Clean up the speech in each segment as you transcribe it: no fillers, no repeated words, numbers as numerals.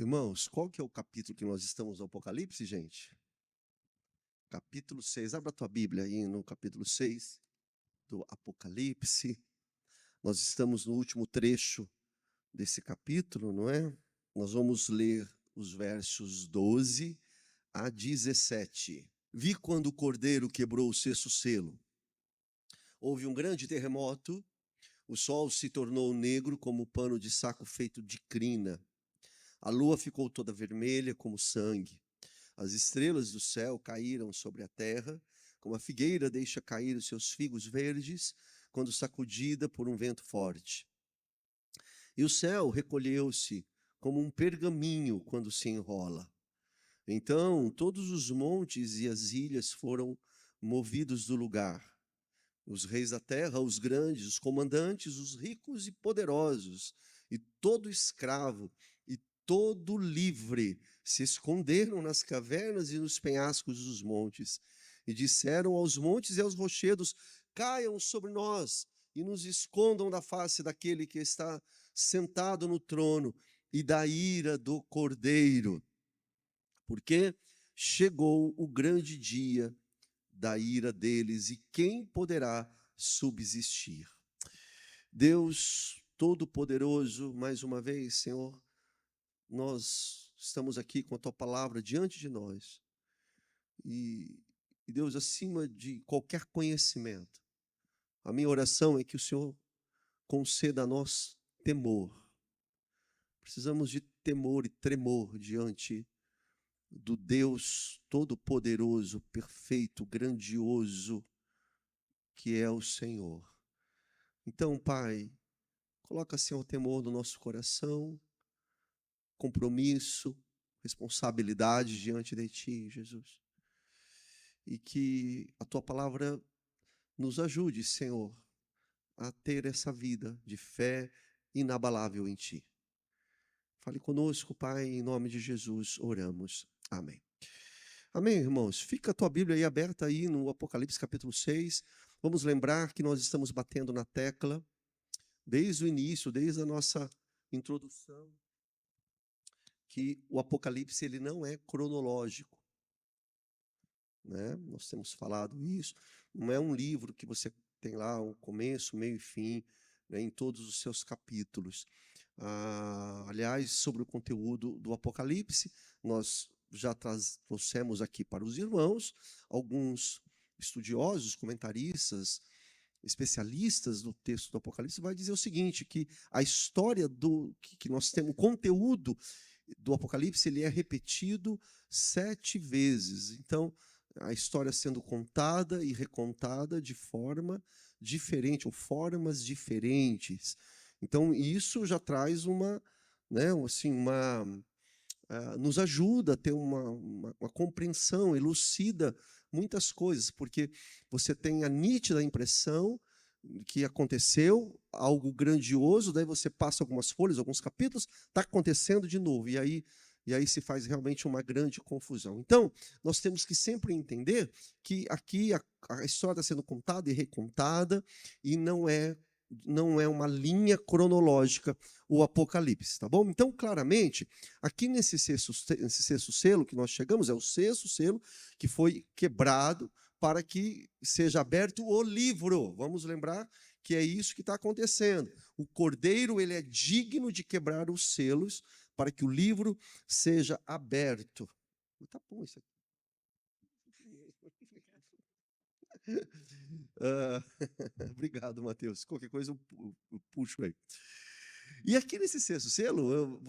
Irmãos, qual que é o capítulo que nós estamos no Apocalipse, gente? Capítulo 6. Abra a tua Bíblia aí no capítulo 6 do Apocalipse. Nós estamos no último trecho desse capítulo, não é? Nós vamos ler os versos 12 a 17. Vi quando o Cordeiro quebrou o sexto selo. Houve um grande terremoto, o sol se tornou negro como pano de saco feito de crina. A lua ficou toda vermelha como sangue. As estrelas do céu caíram sobre a terra, como a figueira deixa cair os seus figos verdes quando sacudida por um vento forte. E o céu recolheu-se como um pergaminho quando se enrola. Então todos os montes e as ilhas foram movidos do lugar. Os reis da terra, os grandes, os comandantes, os ricos e poderosos, e todo escravo e todo livre se esconderam nas cavernas e nos penhascos dos montes, e disseram aos montes e aos rochedos: caiam sobre nós e nos escondam da face daquele que está sentado no trono e da ira do Cordeiro, porque chegou o grande dia da ira deles, e quem poderá subsistir? Deus Todo-Poderoso, mais uma vez, Senhor, nós estamos aqui com a Tua palavra diante de nós, e Deus, acima de qualquer conhecimento, a minha oração é que o Senhor conceda a nós temor. Precisamos de temor e tremor diante do Deus Todo-Poderoso, perfeito, grandioso, que é o Senhor. Então, Pai, coloca, Senhor, o temor no nosso coração, compromisso, responsabilidade diante de Ti, Jesus. E que a Tua palavra nos ajude, Senhor, a ter essa vida de fé inabalável em Ti. Fale conosco, Pai, em nome de Jesus, oramos. Amém. Amém, irmãos? Fica a tua Bíblia aí aberta aí no Apocalipse capítulo 6. Vamos lembrar que nós estamos batendo na tecla desde o início, desde a nossa introdução, que o Apocalipse ele não é cronológico, né? Nós temos falado isso. Não é um livro que você tem lá um começo, meio e fim, né, em todos os seus capítulos. Aliás, sobre o conteúdo do Apocalipse, nós já trouxemos aqui para os irmãos alguns estudiosos, comentaristas, especialistas do texto do Apocalipse, vai dizer o seguinte, que a história que nós temos, o conteúdo do Apocalipse, ele é repetido 7 vezes. Então, a história sendo contada e recontada de forma diferente, ou formas diferentes. Então, isso já traz uma, né, assim, nos ajuda a ter uma compreensão, elucida muitas coisas, porque você tem a nítida impressão que aconteceu algo grandioso, daí você passa algumas folhas, alguns capítulos, está acontecendo de novo, e aí se faz realmente uma grande confusão. Então, nós temos que sempre entender que aqui a história está sendo contada e recontada, e não é uma linha cronológica o Apocalipse, tá bom? Então, claramente, aqui nesse sexto selo que nós chegamos, é o sexto selo que foi quebrado para que seja aberto o livro. Vamos lembrar que é isso que está acontecendo. O Cordeiro, ele é digno de quebrar os selos para que o livro seja aberto. Tá bom isso aqui. Obrigado, Mateus. Qualquer coisa eu puxo aí. E aqui nesse sexto selo,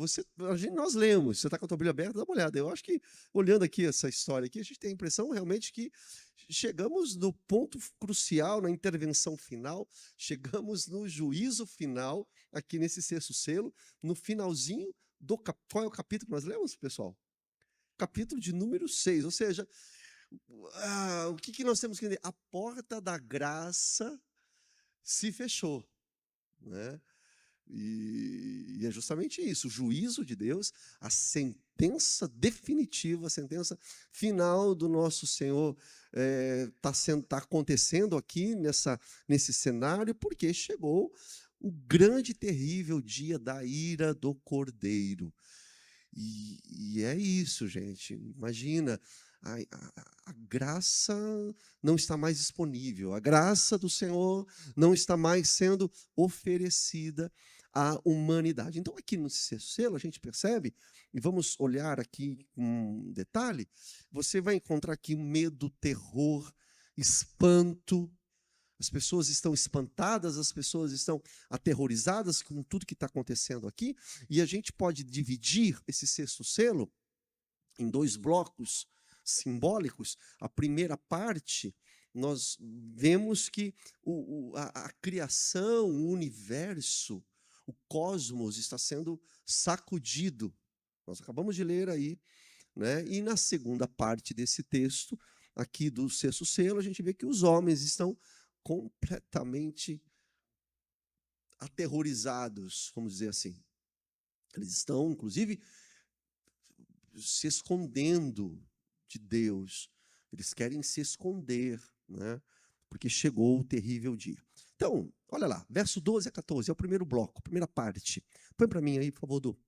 nós lemos, você está com a tua Bíblia aberta, dá uma olhada. Eu acho que, olhando aqui essa história aqui, a gente tem a impressão realmente que chegamos no ponto crucial, na intervenção final, chegamos no juízo final, aqui nesse sexto selo, no finalzinho do capítulo. Qual é o capítulo que nós lemos, pessoal? Capítulo de número 6, ou seja, o que nós temos que entender? A porta da graça se fechou, né? E é justamente isso, o juízo de Deus, a sentença definitiva, a sentença final do nosso Senhor tá acontecendo aqui nesse cenário, porque chegou o grande e terrível dia da ira do Cordeiro. E é isso, gente. Imagina, a graça não está mais disponível, a graça do Senhor não está mais sendo oferecida à humanidade. Então, aqui no sexto selo, a gente percebe, e vamos olhar aqui um detalhe, você vai encontrar aqui medo, terror, espanto. As pessoas estão espantadas, as pessoas estão aterrorizadas com tudo que está acontecendo aqui, e a gente pode dividir esse sexto selo em dois blocos simbólicos. A primeira parte, nós vemos que a criação, o universo, o cosmos está sendo sacudido. Nós acabamos de ler aí, né? E na segunda parte desse texto, aqui do sexto selo, a gente vê que os homens estão completamente aterrorizados, vamos dizer assim. Eles estão, inclusive, se escondendo de Deus. Eles querem se esconder, né? Porque chegou o terrível dia. Então, olha lá, verso 12 a 14, é o primeiro bloco, primeira parte. Põe para mim aí, por favor, Du.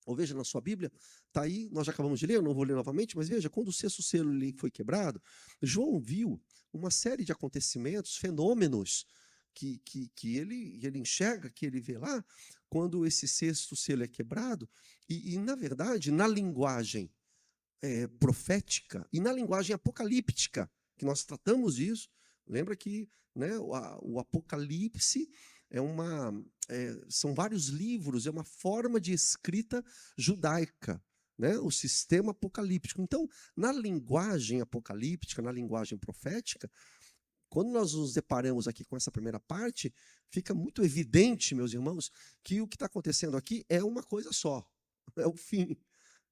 Ou veja na sua Bíblia, está aí, nós já acabamos de ler, eu não vou ler novamente, mas veja, quando o sexto selo foi quebrado, João viu uma série de acontecimentos, fenômenos, que ele enxerga, que ele vê lá, quando esse sexto selo é quebrado, e na verdade, na linguagem profética e na linguagem apocalíptica, que nós tratamos disso, lembra que, né, o Apocalipse são vários livros, é uma forma de escrita judaica, né, o sistema apocalíptico. Então, na linguagem apocalíptica, na linguagem profética, quando nós nos deparamos aqui com essa primeira parte, fica muito evidente, meus irmãos, que o que está acontecendo aqui é uma coisa só, é o fim.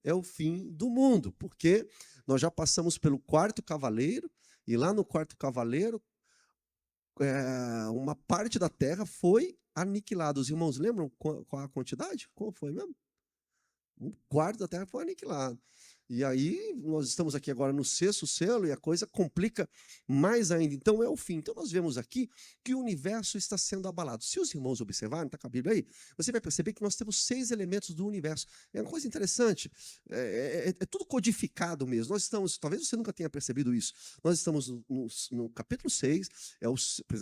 É o fim do mundo, porque nós já passamos pelo quarto cavaleiro, e lá no quarto cavaleiro, uma parte da terra foi aniquilada. Os irmãos lembram qual a quantidade? Qual foi mesmo? Um quarto da terra foi aniquilado. E aí, nós estamos aqui agora no sexto selo e a coisa complica mais ainda. Então, é o fim. Então, nós vemos aqui que o universo está sendo abalado. Se os irmãos observarem, está com a Bíblia aí, você vai perceber que nós temos 6 elementos do universo. É uma coisa interessante. É tudo codificado mesmo. Nós estamos, talvez você nunca tenha percebido isso, nós estamos no capítulo 6,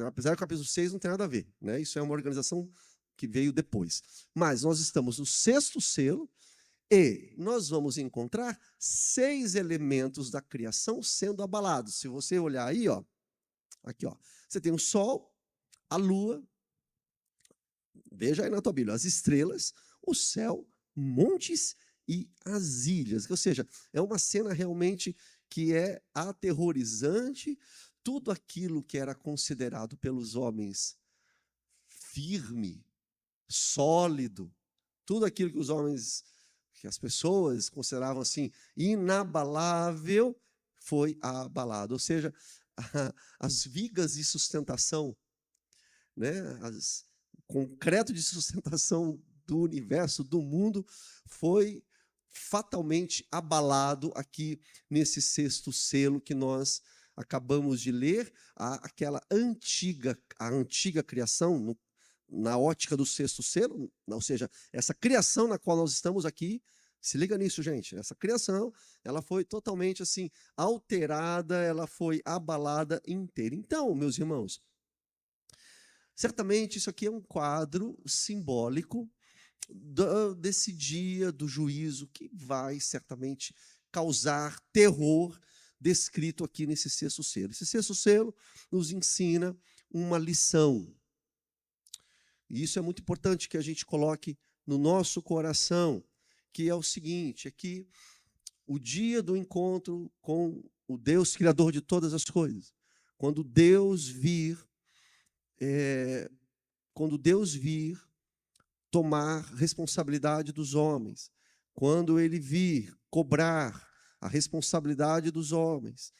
apesar que o capítulo 6 não tem nada a ver, né? Isso é uma organização que veio depois. Mas nós estamos no sexto selo, e nós vamos encontrar 6 elementos da criação sendo abalados. Se você olhar aí, ó, aqui, ó, você tem o sol, a lua, veja aí na tua Bíblia, as estrelas, o céu, montes e as ilhas. Ou seja, é uma cena realmente que é aterrorizante. Tudo aquilo que era considerado pelos homens firme, sólido, tudo aquilo que os homens, que as pessoas consideravam assim inabalável, foi abalado. Ou seja, as vigas de sustentação, né, o concreto de sustentação do universo, do mundo, foi fatalmente abalado aqui nesse sexto selo que nós acabamos de ler, a antiga criação, na ótica do sexto selo, ou seja, essa criação na qual nós estamos aqui, se liga nisso, gente, essa criação, ela foi totalmente assim, alterada, ela foi abalada inteira. Então, meus irmãos, certamente isso aqui é um quadro simbólico desse dia do juízo que vai certamente causar terror, descrito aqui nesse sexto selo. Esse sexto selo nos ensina uma lição. E isso é muito importante que a gente coloque no nosso coração, que é o seguinte, é que o dia do encontro com o Deus Criador de todas as coisas, quando Deus vir tomar responsabilidade dos homens, quando ele vir cobrar a responsabilidade dos homens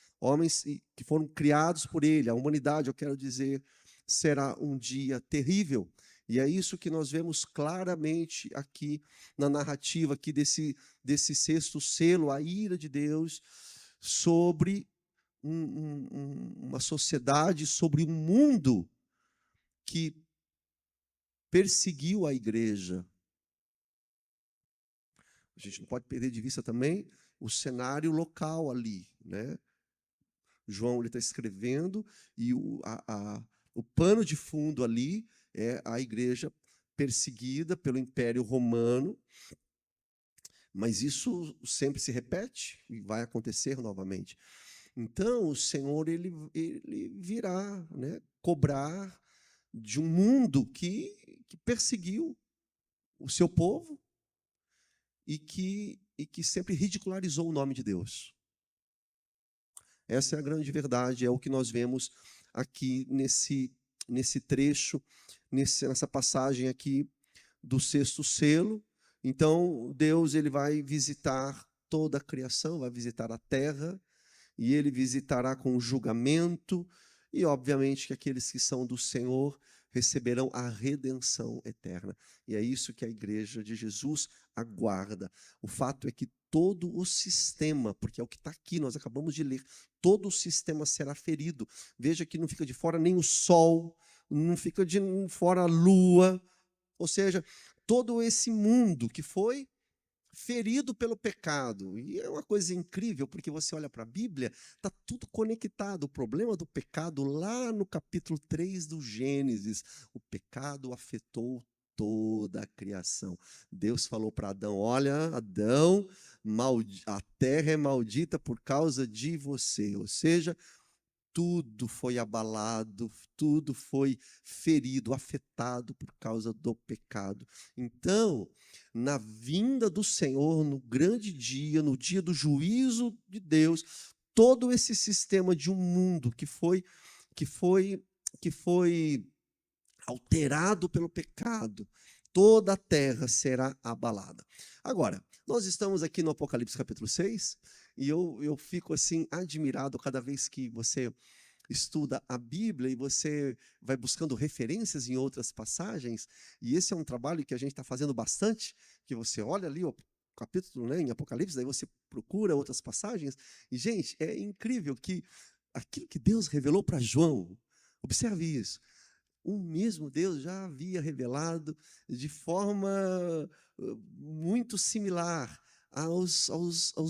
que foram criados por ele, a humanidade, eu quero dizer, será um dia terrível. E é isso que nós vemos claramente aqui na narrativa aqui desse sexto selo, a ira de Deus sobre uma sociedade, sobre um mundo que perseguiu a igreja. gente não pode perder de vista também o cenário local ali, né? João está escrevendo e o pano de fundo ali é a igreja perseguida pelo Império Romano, mas isso sempre se repete e vai acontecer novamente. Então, o Senhor ele virá, né, cobrar de um mundo que perseguiu o seu povo e que sempre ridicularizou o nome de Deus. Essa é a grande verdade, é o que nós vemos aqui nesse trecho, nessa passagem aqui do sexto selo. Então, Deus ele vai visitar toda a criação, vai visitar a terra, e ele visitará com julgamento, e obviamente que aqueles que são do Senhor receberão a redenção eterna. E é isso que a igreja de Jesus aguarda. O fato é que todo o sistema, porque é o que está aqui, nós acabamos de ler, todo o sistema será ferido. Veja que não fica de fora nem o sol, não fica de fora a lua, ou seja, todo esse mundo que foi ferido pelo pecado. E é uma coisa incrível, porque você olha para a Bíblia, está tudo conectado. O problema do pecado, lá no capítulo 3 do Gênesis, o pecado afetou toda a criação. Deus falou para Adão, olha, Adão, a terra é maldita por causa de você. Ou seja, tudo foi abalado, tudo foi ferido, afetado por causa do pecado. Então, na vinda do Senhor, no grande dia, no dia do juízo de Deus, todo esse sistema de um mundo que foi alterado pelo pecado, toda a terra será abalada. Agora, nós estamos aqui no Apocalipse capítulo 6, e eu fico assim admirado cada vez que você estuda a Bíblia e você vai buscando referências em outras passagens, e esse é um trabalho que a gente está fazendo bastante, que você olha ali o capítulo, né, em Apocalipse, daí você procura outras passagens, e gente, é incrível que aquilo que Deus revelou para João, observe isso, o mesmo Deus já havia revelado de forma muito similar aos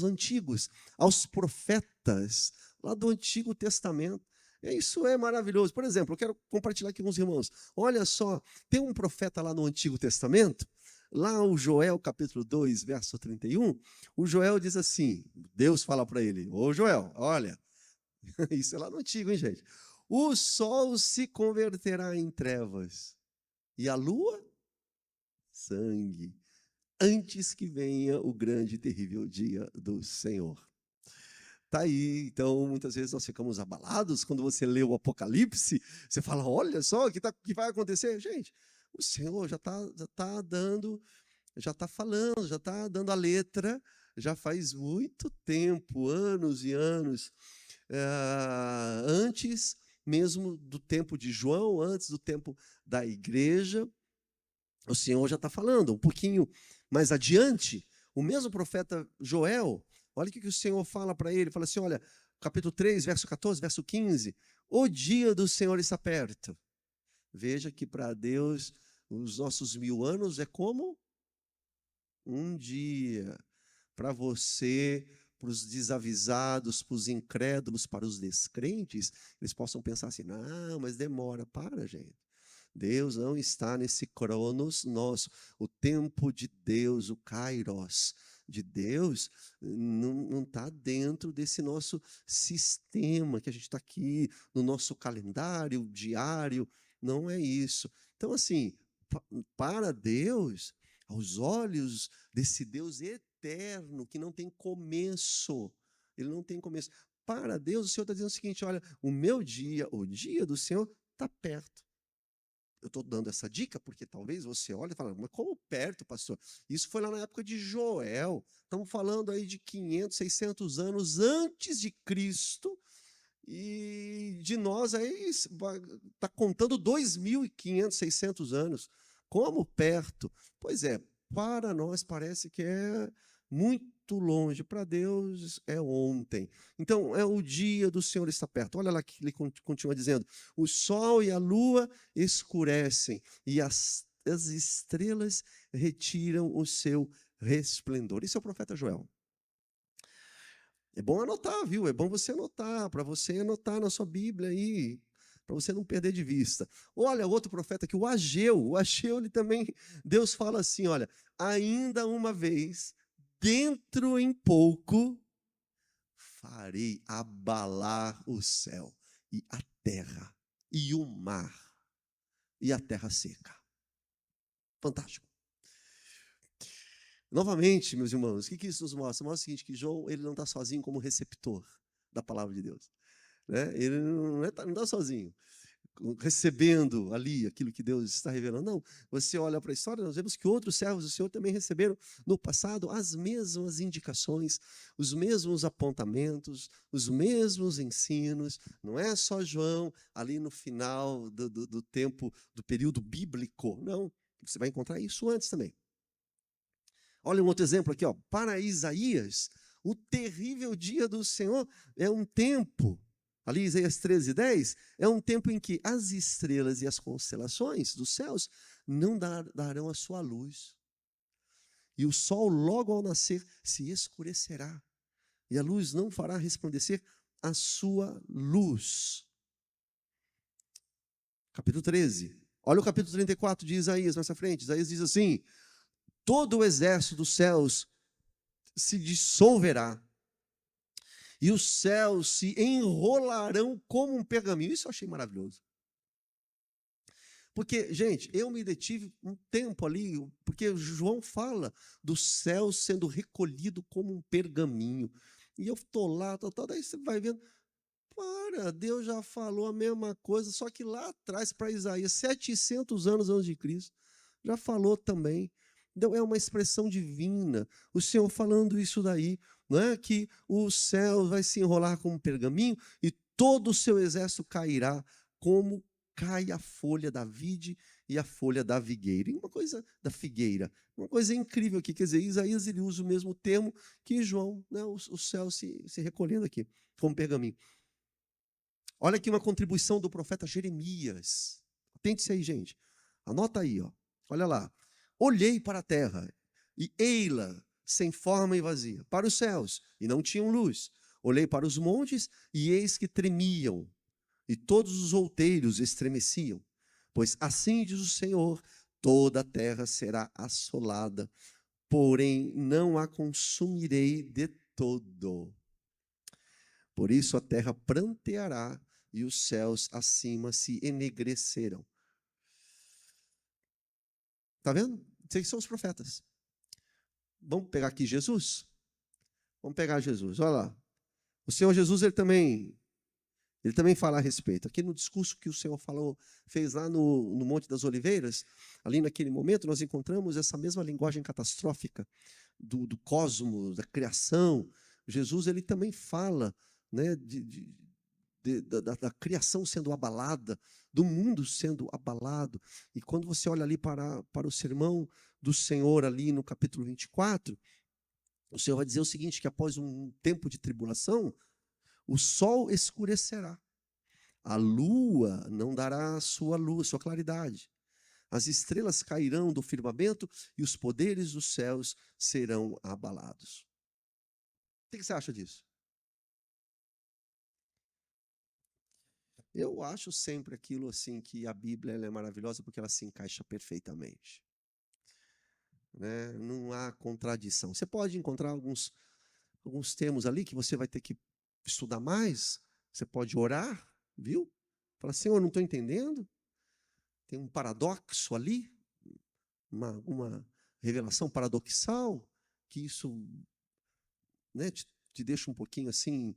antigos, aos profetas lá do Antigo Testamento. Isso é maravilhoso. Por exemplo, eu quero compartilhar aqui com os irmãos. Olha só, tem um profeta lá no Antigo Testamento, lá o Joel, capítulo 2, verso 31, o Joel diz assim, Deus fala para ele, ô Joel, olha, isso é lá no Antigo, hein, gente? O sol se converterá em trevas e a lua, sangue, antes que venha o grande e terrível dia do Senhor. Tá aí, então muitas vezes nós ficamos abalados quando você lê o Apocalipse, você fala, olha só, o que vai acontecer? Gente, o Senhor já tá dando, já está falando, já está dando a letra, já faz muito tempo, anos e anos, antes mesmo do tempo de João, antes do tempo da igreja, o Senhor já está falando. Um pouquinho mais adiante, o mesmo profeta Joel, olha o que o Senhor fala para ele, fala assim, olha, capítulo 3, verso 14, verso 15, o dia do Senhor está perto. Veja que para Deus, os nossos 1000 anos é como um dia. Para você, para os desavisados, para os incrédulos, para os descrentes, eles possam pensar assim, não, mas demora. Para, gente. Deus não está nesse cronos nosso. O tempo de Deus, o kairos de Deus, não está dentro desse nosso sistema que a gente está aqui, no nosso calendário diário. Não é isso. Então, assim, para Deus, aos olhos desse Deus eterno, que não tem começo, ele não tem começo. Para Deus, o Senhor está dizendo o seguinte, olha, o meu dia, o dia do Senhor está perto. Eu estou dando essa dica porque talvez você olhe e fale, mas como perto, pastor? Isso foi lá na época de Joel. Estamos falando aí de 500, 600 anos antes de Cristo, e de nós aí está contando 2.500, 600 anos. Como perto? Pois é, para nós parece que é muito longe, para Deus é ontem. Então, é o dia do Senhor está perto. Olha lá que ele continua dizendo, o sol e a lua escurecem, e as estrelas retiram o seu resplendor. Esse é o profeta Joel. É bom anotar, viu? É bom você anotar, para você anotar na sua Bíblia aí, para você não perder de vista. Olha, outro profeta aqui, o Ageu, ele também, Deus fala assim, olha, ainda uma vez, dentro em pouco, farei abalar o céu e a terra e o mar e a terra seca. Fantástico. Novamente, meus irmãos, o que isso nos mostra? Mostra o seguinte, que João ele não está sozinho como receptor da palavra de Deus. Né? Ele não está sozinho, recebendo ali aquilo que Deus está revelando. Não, você olha para a história, nós vemos que outros servos do Senhor também receberam no passado as mesmas indicações, os mesmos apontamentos, os mesmos ensinos. Não é só João ali no final do tempo, do período bíblico. Não, você vai encontrar isso antes também. Olha um outro exemplo aqui, ó. Para Isaías, o terrível dia do Senhor é um tempo, ali Isaías 13:10, é um tempo em que as estrelas e as constelações dos céus não darão a sua luz. E o sol logo ao nascer se escurecerá, e a luz não fará resplandecer a sua luz. Capítulo 13. Olha o capítulo 34 de Isaías, mais à frente. Isaías diz assim: todo o exército dos céus se dissolverá, e os céus se enrolarão como um pergaminho. Isso eu achei maravilhoso. Porque, gente, eu me detive um tempo ali, porque João fala do céu sendo recolhido como um pergaminho. E eu estou lá, daí você vai vendo, Deus já falou a mesma coisa, só que lá atrás, para Isaías, 700 anos antes de Cristo, já falou também. Então, é uma expressão divina, o Senhor falando isso daí, não é? Que o céu vai se enrolar como um pergaminho e todo o seu exército cairá como cai a folha da vide e a folha da figueira. E uma coisa da figueira, uma coisa incrível aqui, quer dizer, Isaías ele usa o mesmo termo que João, né? O céu se recolhendo aqui, como pergaminho. Olha aqui uma contribuição do profeta Jeremias. Atente-se aí, gente. Anota aí, ó. Olha lá. Olhei para a terra, e ei-la sem forma e vazia, para os céus, e não tinham luz. Olhei para os montes, e eis que tremiam, e todos os outeiros estremeciam. Pois assim diz o Senhor, toda a terra será assolada, porém não a consumirei de todo. Por isso a terra pranteará, e os céus acima se enegrecerão. Está vendo? Esses são os profetas. Vamos pegar aqui Jesus? Vamos pegar Jesus, olha lá. O Senhor Jesus, ele também fala a respeito. Aqui no discurso que o Senhor fez lá no Monte das Oliveiras, ali naquele momento, nós encontramos essa mesma linguagem catastrófica do cosmos, da criação. Jesus, ele também fala, né, da criação sendo abalada, do mundo sendo abalado. E quando você olha ali para o sermão do Senhor, ali no capítulo 24, o Senhor vai dizer o seguinte, que após um tempo de tribulação, o sol escurecerá, a lua não dará sua luz, sua claridade, as estrelas cairão do firmamento e os poderes dos céus serão abalados. O que você acha disso? Eu acho sempre aquilo assim que a Bíblia ela é maravilhosa porque ela se encaixa perfeitamente. Né? Não há contradição. Você pode encontrar alguns termos ali que você vai ter que estudar mais. Você pode orar, viu? Falar, Senhor, não estou entendendo. Tem um paradoxo ali, uma revelação paradoxal, que isso, né, te deixa um pouquinho assim,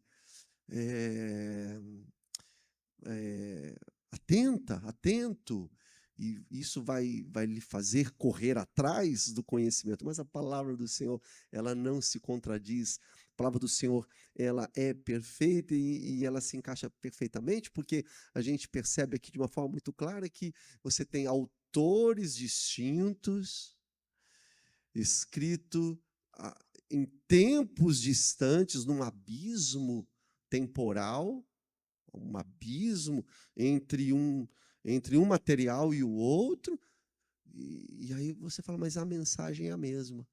atento, e isso vai lhe fazer correr atrás do conhecimento. Mas a palavra do Senhor, ela não se contradiz. A palavra do Senhor, ela é perfeita e ela se encaixa perfeitamente, porque a gente percebe aqui de uma forma muito clara que você tem autores distintos, escrito em tempos distantes, num abismo temporal, um abismo entre um material e o outro, e aí você fala, mas a mensagem é a mesma.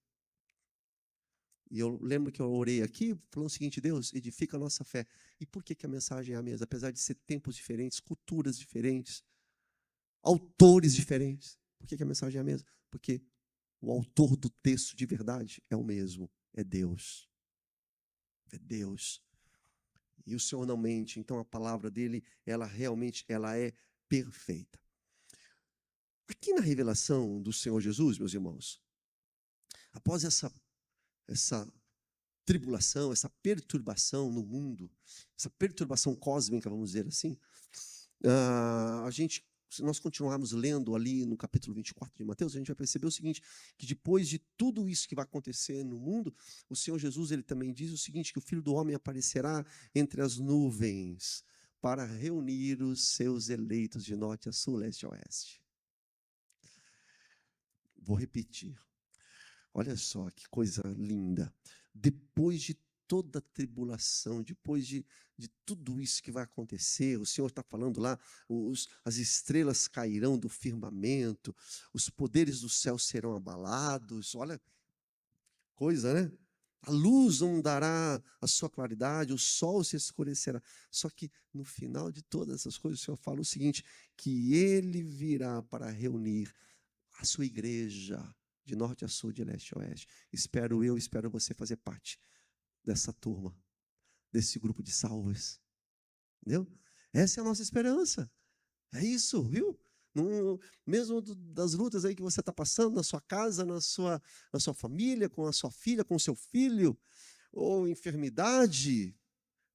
E eu lembro que eu orei aqui, falando o seguinte: Deus, edifica a nossa fé. E por que a mensagem é a mesma? Apesar de ser tempos diferentes, culturas diferentes, autores diferentes, por que a mensagem é a mesma? Porque o autor do texto de verdade é o mesmo, é Deus. É Deus. E o Senhor não mente, então a palavra dele, ela realmente ela é perfeita. Aqui na revelação do Senhor Jesus, meus irmãos, após essa tribulação, essa perturbação no mundo, essa perturbação cósmica, vamos dizer assim, se nós continuarmos lendo ali no capítulo 24 de Mateus, a gente vai perceber o seguinte, que depois de tudo isso que vai acontecer no mundo, o Senhor Jesus ele também diz o seguinte, que o Filho do Homem aparecerá entre as nuvens para reunir os seus eleitos de norte a sul, leste a oeste. Vou repetir. Olha só que coisa linda. Depois de toda a tribulação, depois de tudo isso que vai acontecer, o Senhor está falando lá, as estrelas cairão do firmamento, os poderes do céu serão abalados, olha, coisa, né? A luz não dará a sua claridade, o sol se escurecerá. Só que no final de todas essas coisas, o Senhor fala o seguinte, que Ele virá para reunir a sua igreja, de norte a sul, de leste a oeste. Espero você fazer parte dessa turma, desse grupo de salvos. Entendeu? Essa é a nossa esperança. É isso, viu? Mesmo das lutas aí que você está passando na sua casa, na sua família, com a sua filha, com o seu filho, ou enfermidade,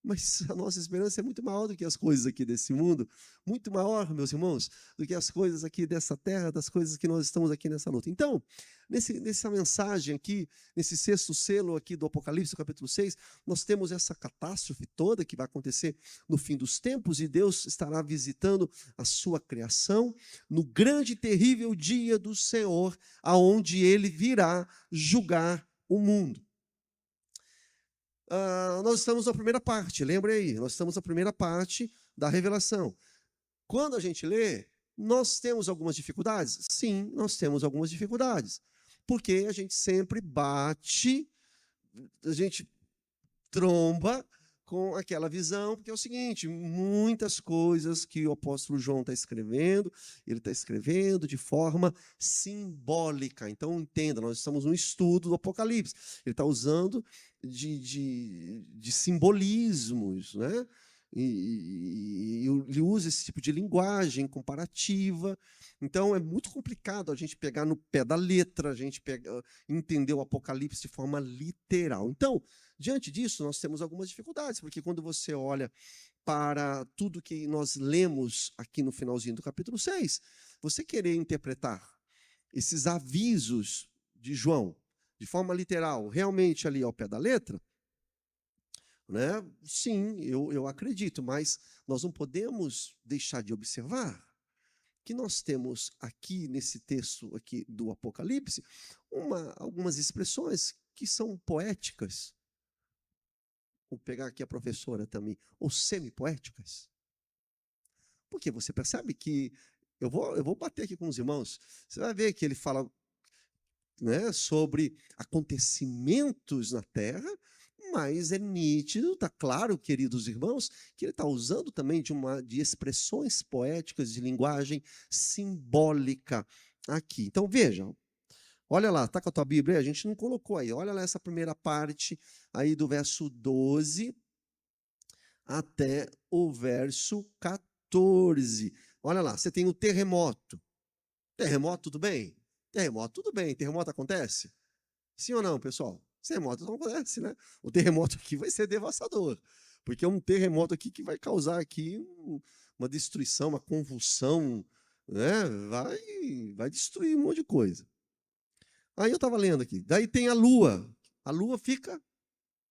mas a nossa esperança é muito maior do que as coisas aqui desse mundo, muito maior, meus irmãos, do que as coisas aqui dessa terra, das coisas que nós estamos aqui nessa luta. Então, nessa mensagem aqui, nesse sexto selo aqui do Apocalipse, capítulo 6, nós temos essa catástrofe toda que vai acontecer no fim dos tempos e Deus estará visitando a sua criação no grande e terrível dia do Senhor, aonde Ele virá julgar o mundo. Nós estamos na primeira parte, lembre aí, nós estamos na primeira parte da revelação. Quando a gente lê, nós temos algumas dificuldades? Sim, nós temos algumas dificuldades, porque a gente sempre bate, a gente tromba com aquela visão, porque é o seguinte, muitas coisas que o apóstolo João está escrevendo, ele está escrevendo de forma simbólica. Então, entenda, nós estamos no estudo do Apocalipse. Ele está usando de simbolismos, né? E ele usa esse tipo de linguagem comparativa. Então, é muito complicado a gente pegar no pé da letra, a gente entender o Apocalipse de forma literal. Então, diante disso, nós temos algumas dificuldades, porque quando você olha para tudo que nós lemos aqui no finalzinho do capítulo 6, você querer interpretar esses avisos de João de forma literal, realmente ali ao pé da letra, né? Sim, eu acredito, mas nós não podemos deixar de observar que nós temos aqui nesse texto aqui do Apocalipse algumas expressões que são poéticas. Vou pegar aqui a professora também, ou semi-poéticas. Porque você percebe que eu vou bater aqui com os irmãos, você vai ver que ele fala, né, sobre acontecimentos na terra, mas é nítido, está claro, queridos irmãos, que ele está usando também de expressões poéticas, de linguagem simbólica aqui. Então, vejam, olha lá, está com a tua Bíblia aí? A gente não colocou aí, olha lá essa primeira parte aí do verso 12 até o verso 14. Olha lá, você tem o terremoto. Terremoto, tudo bem? Terremoto, tudo bem. Terremoto acontece? Sim ou não, pessoal? Terremoto não acontece, né? O terremoto aqui vai ser devastador, porque é um terremoto aqui que vai causar aqui uma destruição, uma convulsão, né? Vai destruir um monte de coisa. Aí eu estava lendo aqui. Daí tem a lua. A lua fica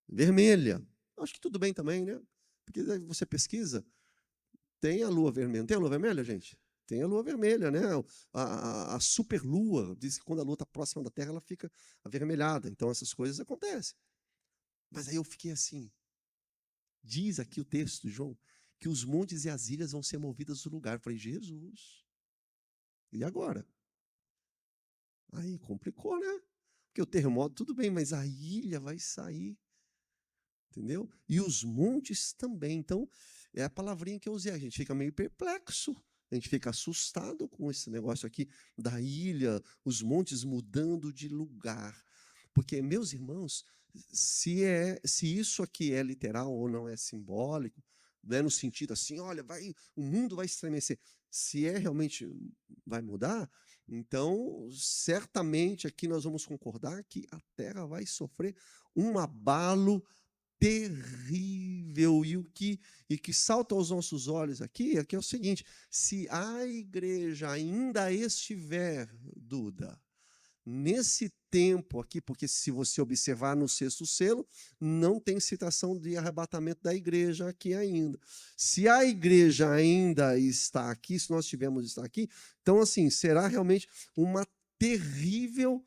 vermelha. Acho que tudo bem também, né? Porque daí você pesquisa, tem a lua vermelha. Não tem a lua vermelha, gente? Tem a lua vermelha, né? A superlua, diz que quando a lua está próxima da Terra, ela fica avermelhada. Então, essas coisas acontecem. Mas aí eu fiquei assim. Diz aqui o texto de João que os montes e as ilhas vão ser movidas do lugar. Eu falei, Jesus. E agora? Aí complicou, né? porque o terremoto, tudo bem, mas a ilha vai sair. Entendeu? E os montes também. Então, é a palavrinha que eu usei. A gente fica meio perplexo. A gente fica assustado com esse negócio aqui da ilha, os montes mudando de lugar. Porque, meus irmãos, se isso aqui é literal ou não é simbólico, né, no sentido assim, olha, o mundo vai estremecer. Se realmente vai mudar, então certamente aqui nós vamos concordar que a Terra vai sofrer um abalo terrível. E que salta aos nossos olhos aqui é o seguinte: se a igreja ainda estiver, Duda, nesse tempo aqui, porque se você observar no sexto selo, não tem citação de arrebatamento da igreja aqui ainda. Se a igreja ainda está aqui, se nós tivermos estar aqui, então assim, será realmente um terrível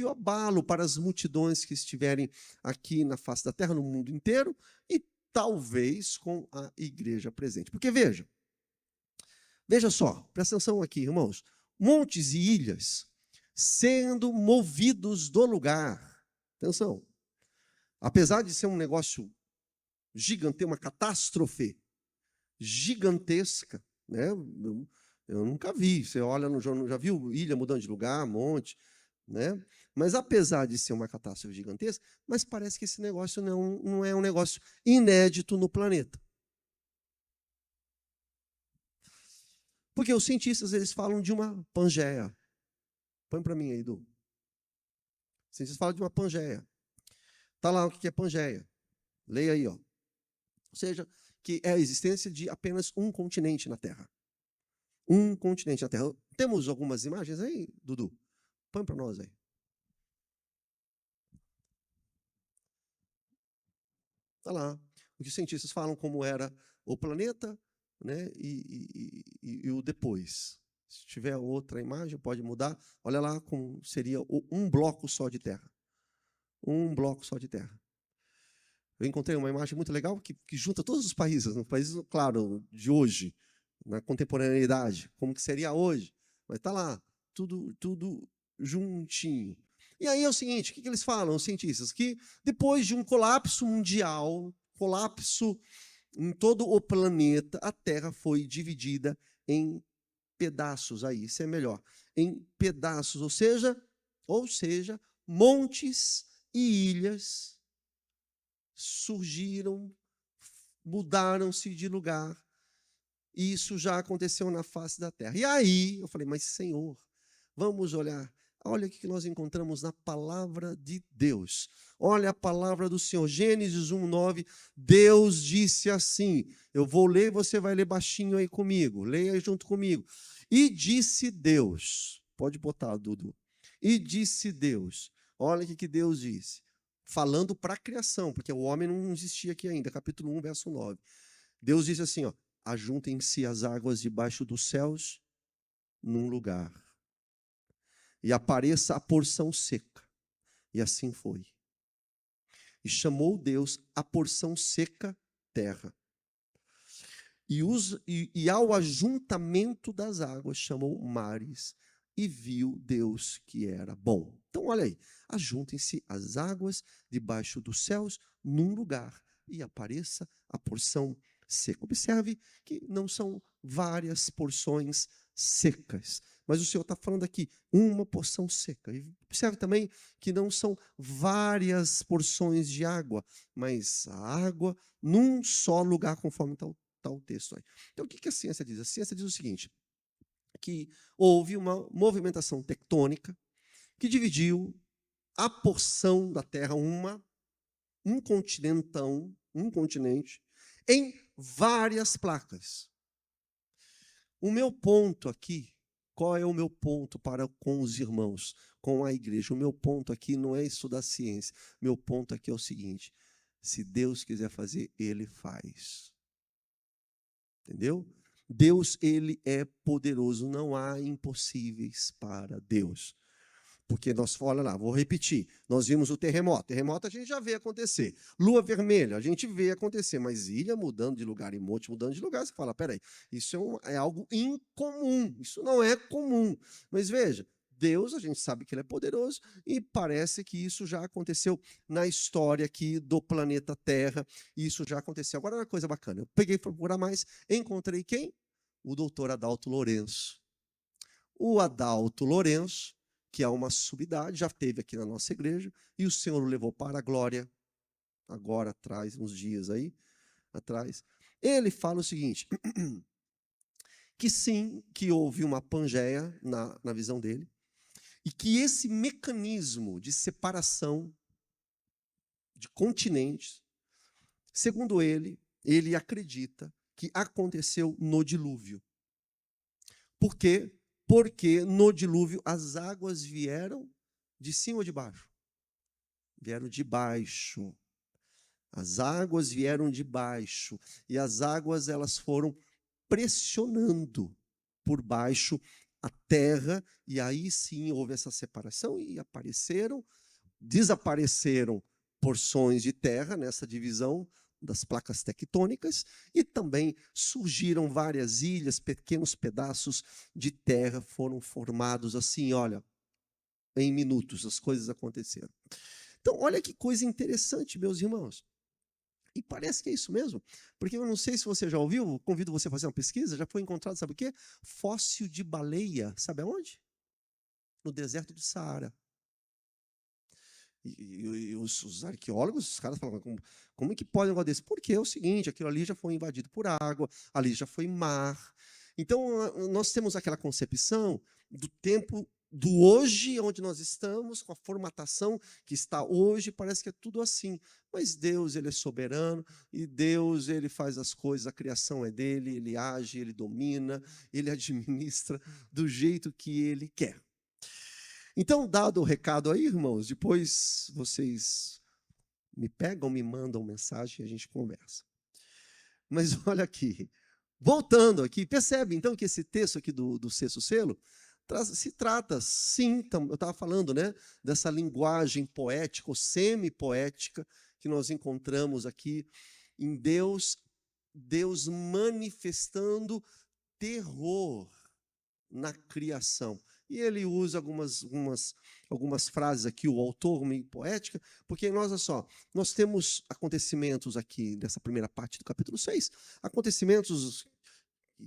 abalo para as multidões que estiverem aqui na face da terra, no mundo inteiro, e talvez com a igreja presente. Porque veja só, presta atenção aqui, irmãos, montes e ilhas sendo movidos do lugar. Atenção. Apesar de ser um negócio gigante, uma catástrofe gigantesca, né? Eu nunca vi. Você olha no jornal, já viu ilha mudando de lugar, monte, né? Mas apesar de ser uma catástrofe gigantesca, mas parece que esse negócio não é um negócio inédito no planeta. Porque os cientistas, eles falam de uma Pangeia. Põe para mim aí, Edu. Os cientistas falam de uma Pangeia. Está lá o que é Pangeia. Leia aí, ó. Ou seja, que é a existência de apenas um continente na Terra. Um continente na Terra. Temos algumas imagens aí, Dudu? Põe para nós aí. Está lá. O que os cientistas falam como era o planeta, né, e o depois. Se tiver outra imagem, pode mudar. Olha lá como seria um bloco só de terra. Um bloco só de terra. Eu encontrei uma imagem muito legal que junta todos os países, claro, de hoje, na contemporaneidade, como que seria hoje. Mas está lá, tudo juntinho. E aí é o seguinte, o que eles falam, os cientistas? Que depois de um colapso mundial, colapso em todo o planeta, a Terra foi dividida em pedaços, aí, isso é melhor, em pedaços, ou seja, montes e ilhas surgiram, mudaram-se de lugar, e isso já aconteceu na face da terra. E aí, eu falei, mas Senhor, vamos olhar, olha o que nós encontramos na palavra de Deus. Olha a palavra do Senhor, Gênesis 1:9, Deus disse assim, eu vou ler e você vai ler baixinho aí comigo, leia junto comigo. E disse Deus, pode botar, Dudu, e disse Deus, olha o que Deus disse, falando para a criação, porque o homem não existia aqui ainda, capítulo 1, verso 9. Deus disse assim, ó, ajuntem-se as águas debaixo dos céus num lugar, e apareça a porção seca. E assim foi. E chamou Deus a porção seca terra. E ao ajuntamento das águas chamou mares, e viu Deus que era bom. Então, olha aí, ajuntem-se as águas debaixo dos céus num lugar, e apareça a porção seca. Observe que não são várias porções secas, mas o Senhor está falando aqui, uma porção seca. E observe também que não são várias porções de água, mas a água num só lugar, conforme está o texto aí. Então, o que a ciência diz? A ciência diz o seguinte, que houve uma movimentação tectônica que dividiu a porção da Terra, um continente, em várias placas. O meu ponto aqui, qual é o meu ponto para com os irmãos, com a igreja? O meu ponto aqui não é estudar ciência. Meu ponto aqui é o seguinte, se Deus quiser fazer, Ele faz. Entendeu? Deus, Ele é poderoso, não há impossíveis para Deus. Porque olha lá, vou repetir, nós vimos o terremoto a gente já vê acontecer, lua vermelha, a gente vê acontecer, mas ilha mudando de lugar e monte mudando de lugar, você fala, peraí, isso é algo incomum, isso não é comum. Mas veja, Deus, a gente sabe que ele é poderoso, e parece que isso já aconteceu na história aqui do planeta Terra, e isso já aconteceu. Agora, uma coisa bacana, eu peguei para procurar mais, encontrei quem? O doutor Adalto Lourenço. O Adalto Lourenço, que é uma sumidade, já esteve aqui na nossa igreja, e o Senhor o levou para a glória, agora atrás, uns dias aí, atrás. Ele fala o seguinte, que sim, que houve uma pangeia na visão dele, e que esse mecanismo de separação de continentes, segundo ele acredita que aconteceu no dilúvio. Por quê? Porque no dilúvio as águas vieram de cima ou de baixo? Vieram de baixo. As águas vieram de baixo. E as águas elas foram pressionando por baixo a terra. E aí sim houve essa separação e desapareceram porções de terra nessa divisão das placas tectônicas, e também surgiram várias ilhas, pequenos pedaços de terra foram formados assim, olha, em minutos as coisas aconteceram. Então, olha que coisa interessante, meus irmãos. E parece que é isso mesmo, porque eu não sei se você já ouviu, convido você a fazer uma pesquisa, já foi encontrado, sabe o quê? Fóssil de baleia, sabe aonde? No deserto do Saara. E os arqueólogos, os caras falam, como é que pode um negócio desse? Porque é o seguinte, aquilo ali já foi invadido por água, ali já foi mar. Então, nós temos aquela concepção do tempo do hoje, onde nós estamos, com a formatação que está hoje, parece que é tudo assim. Mas Deus, ele é soberano, e Deus, ele faz as coisas, a criação é dele, ele age, ele domina, ele administra do jeito que ele quer. Então, dado o recado aí, irmãos, depois vocês me pegam, me mandam mensagem e a gente conversa. Mas olha aqui, voltando aqui, percebe então que esse texto aqui do sexto selo se trata, sim, eu estava falando, né, dessa linguagem poética ou semi-poética que nós encontramos aqui em Deus manifestando terror na criação. E ele usa algumas frases aqui, o autor meio poética, porque nós, olha só, nós temos acontecimentos aqui nessa primeira parte do capítulo 6, acontecimentos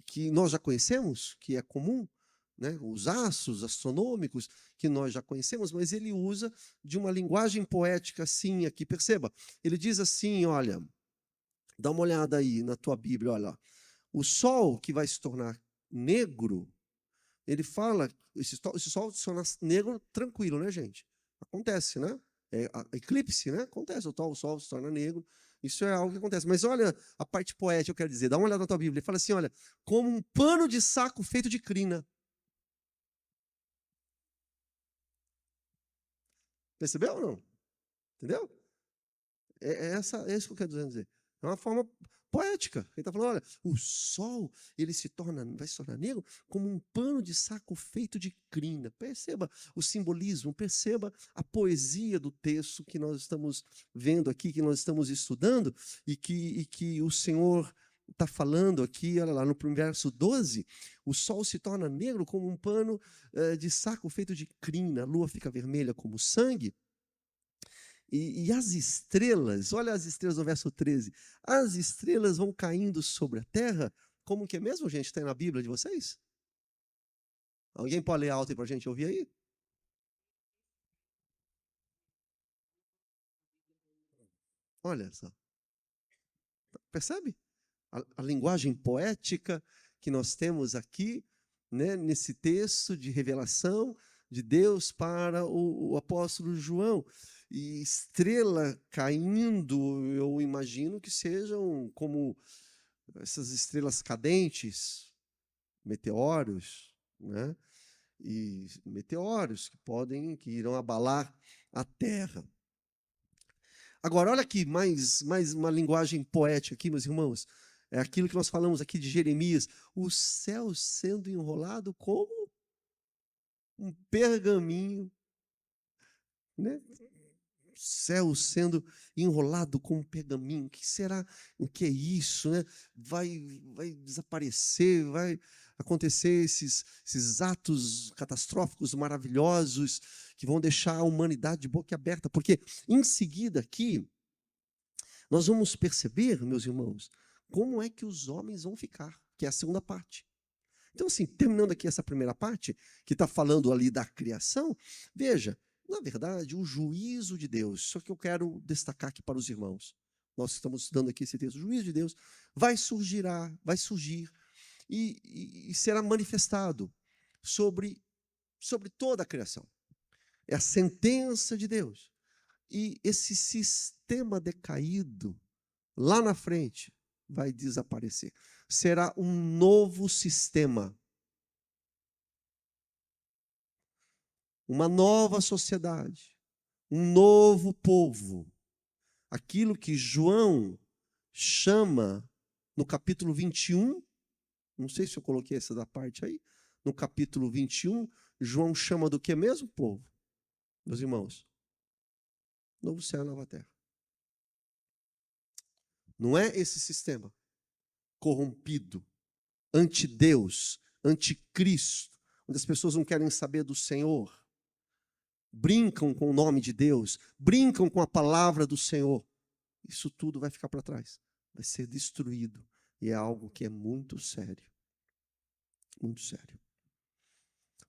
que nós já conhecemos, que é comum, né? Os astros astronômicos que nós já conhecemos, mas ele usa de uma linguagem poética assim aqui, perceba, ele diz assim, olha, dá uma olhada aí na tua Bíblia, olha, o sol que vai se tornar negro, ele fala, esse sol se torna negro tranquilo, né, gente? Acontece, né? É, eclipse, né? Acontece, o sol se torna negro, isso é algo que acontece. Mas olha a parte poética, eu quero dizer, dá uma olhada na tua Bíblia, ele fala assim, olha, como um pano de saco feito de crina. Percebeu ou não? Entendeu? É isso que eu quero dizer. É uma forma poética. Ele está falando, olha, o sol vai se tornar negro como um pano de saco feito de crina. Perceba o simbolismo, perceba a poesia do texto que nós estamos vendo aqui, que nós estamos estudando, e que o Senhor está falando aqui, olha lá, no verso 12, o sol se torna negro como um pano de saco feito de crina, a lua fica vermelha como sangue. E as estrelas, olha as estrelas no verso 13, as estrelas vão caindo sobre a terra, como que é mesmo, gente? Tem na Bíblia de vocês? Alguém pode ler alto aí para a gente ouvir aí? Olha só. Percebe? A linguagem poética que nós temos aqui, né, nesse texto de revelação de Deus para o apóstolo João. E estrela caindo, eu imagino que sejam como essas estrelas cadentes, meteoros, né? E meteoros que irão abalar a Terra. Agora, olha aqui, mais uma linguagem poética aqui, meus irmãos. É aquilo que nós falamos aqui de Jeremias. O céu sendo enrolado como um pergaminho, né? Céu sendo enrolado com um pergaminho. O que será? O que é isso, né? Vai desaparecer, acontecer esses atos catastróficos maravilhosos que vão deixar a humanidade de boca aberta, porque em seguida aqui nós vamos perceber, meus irmãos, como é que os homens vão ficar, que é a segunda parte. Então, assim, terminando aqui essa primeira parte, que está falando ali da criação, veja, na verdade, o juízo de Deus, só que eu quero destacar aqui para os irmãos, nós estamos estudando aqui esse texto, o juízo de Deus vai surgir e será manifestado sobre toda a criação. É a sentença de Deus. E esse sistema decaído, lá na frente, vai desaparecer. Será um novo sistema. Uma nova sociedade. Um novo povo. Aquilo que João chama no capítulo 21, não sei se eu coloquei essa da parte aí, no capítulo 21, João chama do que mesmo, povo? Meus irmãos, novo céu e nova terra. Não é esse sistema corrompido, anti-Deus, anticristo, onde as pessoas não querem saber do Senhor, brincam com o nome de Deus, brincam com a palavra do Senhor. Isso tudo vai ficar para trás, vai ser destruído. E é algo que é muito sério. Muito sério.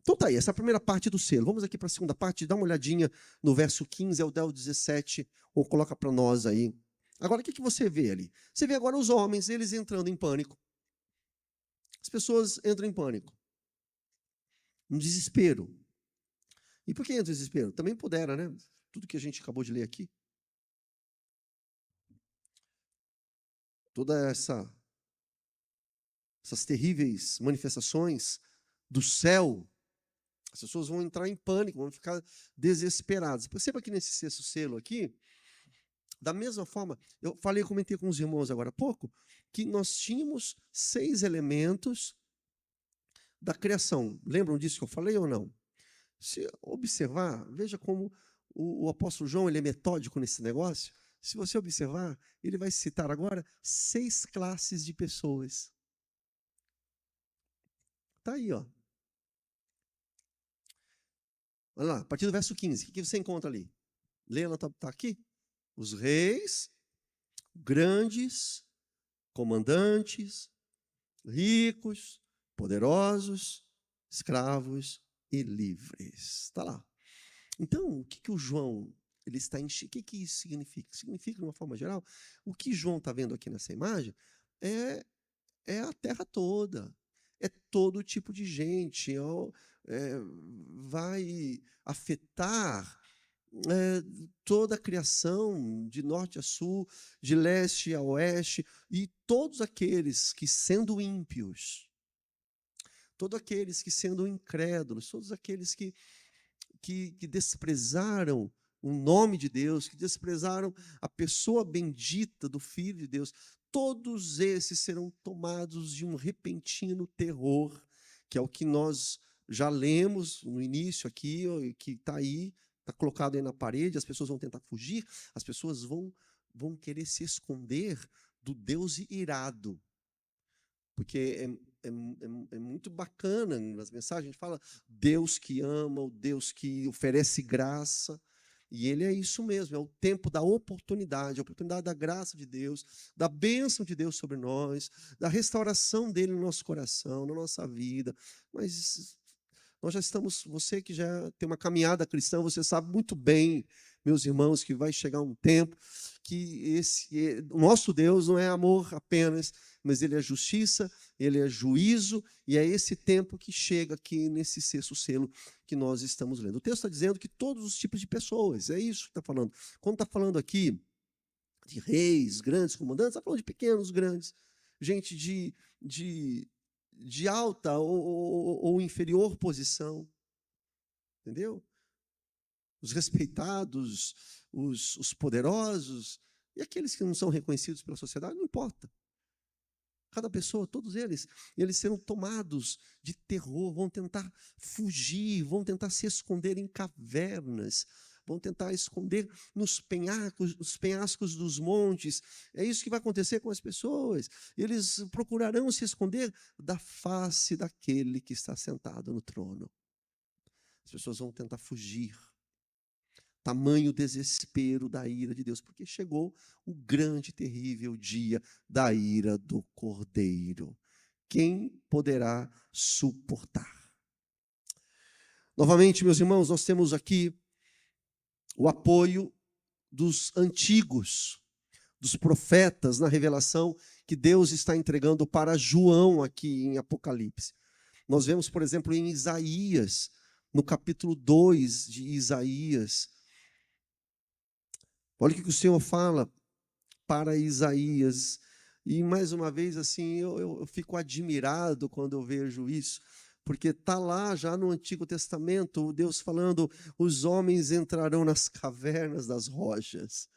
Então tá aí, essa é a primeira parte do selo. Vamos aqui para a segunda parte, dá uma olhadinha no verso 15 ao 17, ou coloca para nós aí. Agora, o que você vê ali? Você vê agora os homens, eles entrando em pânico. As pessoas entram em pânico. Um desespero. E por que entra em desespero? Também pudera, né? Tudo que a gente acabou de ler aqui. Toda essas terríveis manifestações do céu, as pessoas vão entrar em pânico, vão ficar desesperadas. Perceba que nesse sexto selo aqui, da mesma forma, comentei com os irmãos agora há pouco, que nós tínhamos 6 elementos da criação. Lembram disso que eu falei ou não? Se observar, veja como o apóstolo João ele é metódico nesse negócio. Se você observar, ele vai citar agora 6 classes de pessoas. Está aí, ó. Olha lá, a partir do verso 15, o que você encontra ali? Leia, está aqui? Os reis, grandes, comandantes, ricos, poderosos, escravos e livres. Está lá. Então, o que o João ele está o que isso significa? Significa, de uma forma geral, o que João está vendo aqui nessa imagem é a terra toda, é todo tipo de gente, vai afetar toda a criação, de norte a sul, de leste a oeste, e todos aqueles que, sendo ímpios, todos aqueles que, sendo incrédulos, todos aqueles que desprezaram o nome de Deus, que desprezaram a pessoa bendita do Filho de Deus, todos esses serão tomados de um repentino terror, que é o que nós já lemos no início aqui, que está aí, está colocado aí na parede, as pessoas vão tentar fugir, as pessoas vão querer se esconder do Deus irado. Porque é muito bacana, nas mensagens a gente fala Deus que ama, o Deus que oferece graça, e ele é isso mesmo, é o tempo da oportunidade, a oportunidade da graça de Deus, da bênção de Deus sobre nós, da restauração dele no nosso coração, na nossa vida. Mas nós já estamos, você que já tem uma caminhada cristã, você sabe muito bem, meus irmãos, que vai chegar um tempo que o nosso Deus não é amor apenas, mas ele é justiça, ele é juízo, e é esse tempo que chega aqui nesse sexto selo que nós estamos lendo. O texto está dizendo que todos os tipos de pessoas, é isso que está falando. Quando está falando aqui de reis, grandes comandantes, está falando de pequenos, grandes, gente de alta ou inferior posição, entendeu? Os respeitados, os poderosos, e aqueles que não são reconhecidos pela sociedade, não importa. Cada pessoa, todos eles serão tomados de terror, vão tentar fugir, vão tentar se esconder em cavernas, vão tentar esconder nos penhascos dos montes. É isso que vai acontecer com as pessoas. Eles procurarão se esconder da face daquele que está sentado no trono. As pessoas vão tentar fugir. Tamanho desespero da ira de Deus, porque chegou o grande e terrível dia da ira do Cordeiro. Quem poderá suportar? Novamente, meus irmãos, nós temos aqui o apoio dos antigos, dos profetas na revelação que Deus está entregando para João aqui em Apocalipse. Nós vemos, por exemplo, em Isaías, no capítulo 2 de Isaías. Olha o que o Senhor fala para Isaías. E, mais uma vez, assim, eu fico admirado quando eu vejo isso, porque está lá já no Antigo Testamento, Deus falando, os homens entrarão nas cavernas das rochas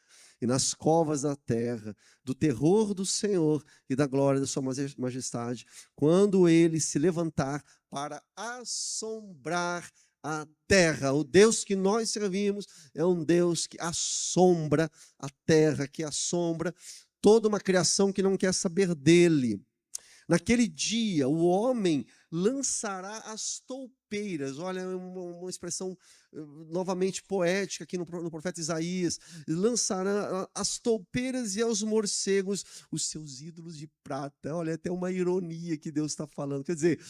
e nas covas da terra, do terror do Senhor e da glória da sua majestade, quando ele se levantar para assombrar a terra. O Deus que nós servimos é um Deus que assombra a terra, que assombra toda uma criação que não quer saber dele. Naquele dia, o homem lançará as toupeiras. Olha, uma expressão novamente poética aqui no profeta Isaías. Lançará as toupeiras e aos morcegos os seus ídolos de prata. Olha, até uma ironia que Deus está falando. Quer dizer,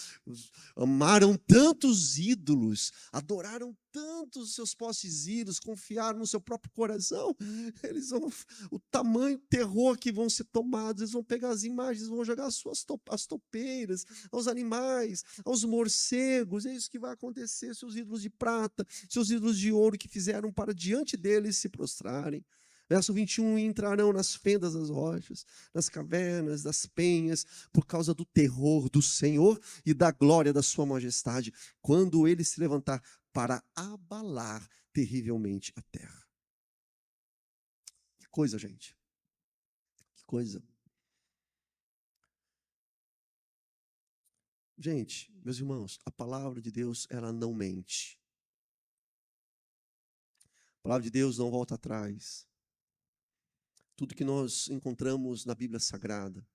amaram tantos ídolos, adoraram tantos seus postes ídolos, confiaram no seu próprio coração. Eles vão, o tamanho, o terror que vão ser tomados, eles vão pegar as imagens, vão jogar as toupeiras, aos animais, aos morcegos. É isso que vai acontecer. Seus ídolos de prata, seus ídolos de ouro que fizeram para diante deles se prostrarem. Verso 21, entrarão nas fendas das rochas, nas cavernas, das penhas, por causa do terror do Senhor e da glória da sua majestade, quando ele se levantar para abalar terrivelmente a terra. Que coisa, gente. Que coisa. Gente, meus irmãos, a palavra de Deus, ela não mente. A palavra de Deus não volta atrás. Tudo que nós encontramos na Bíblia Sagrada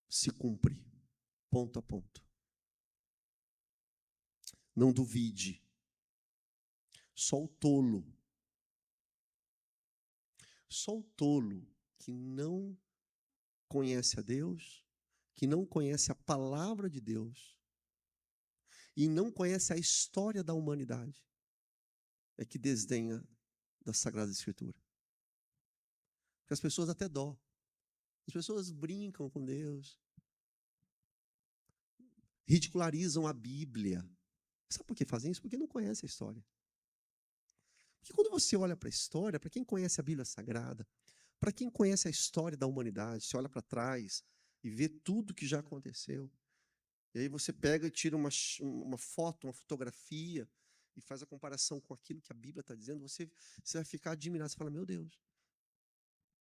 se cumpre, ponto a ponto. Não duvide. Só o tolo que não conhece a Deus, que não conhece a palavra de Deus e não conhece a história da humanidade, é que desdenha da Sagrada Escritura. Porque as pessoas até dó. As pessoas brincam com Deus, ridicularizam a Bíblia. Sabe por que fazem isso? Porque não conhecem a história. Porque quando você olha para a história, para quem conhece a Bíblia Sagrada, para quem conhece a história da humanidade, você olha para trás e vê tudo que já aconteceu. E aí você pega e tira uma foto, uma fotografia, e faz a comparação com aquilo que a Bíblia está dizendo, você vai ficar admirado. Você fala, meu Deus,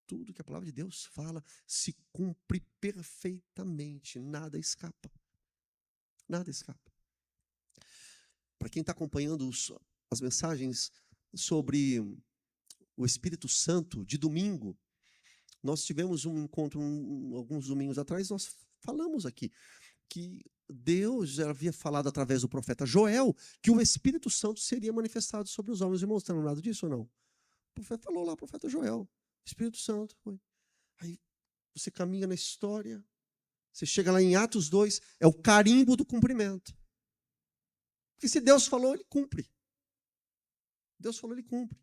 tudo que a palavra de Deus fala se cumpre perfeitamente, nada escapa. Nada escapa. Para quem está acompanhando as mensagens sobre o Espírito Santo de domingo, nós tivemos um encontro alguns domingos atrás, nós falamos aqui que Deus já havia falado através do profeta Joel que o Espírito Santo seria manifestado sobre os homens. Os irmãos estão lembrados disso ou não? O profeta falou lá, o profeta Joel, Espírito Santo. Foi. Aí você caminha na história, você chega lá em Atos 2, é o carimbo do cumprimento. Porque se Deus falou, ele cumpre. Deus falou, ele cumpre.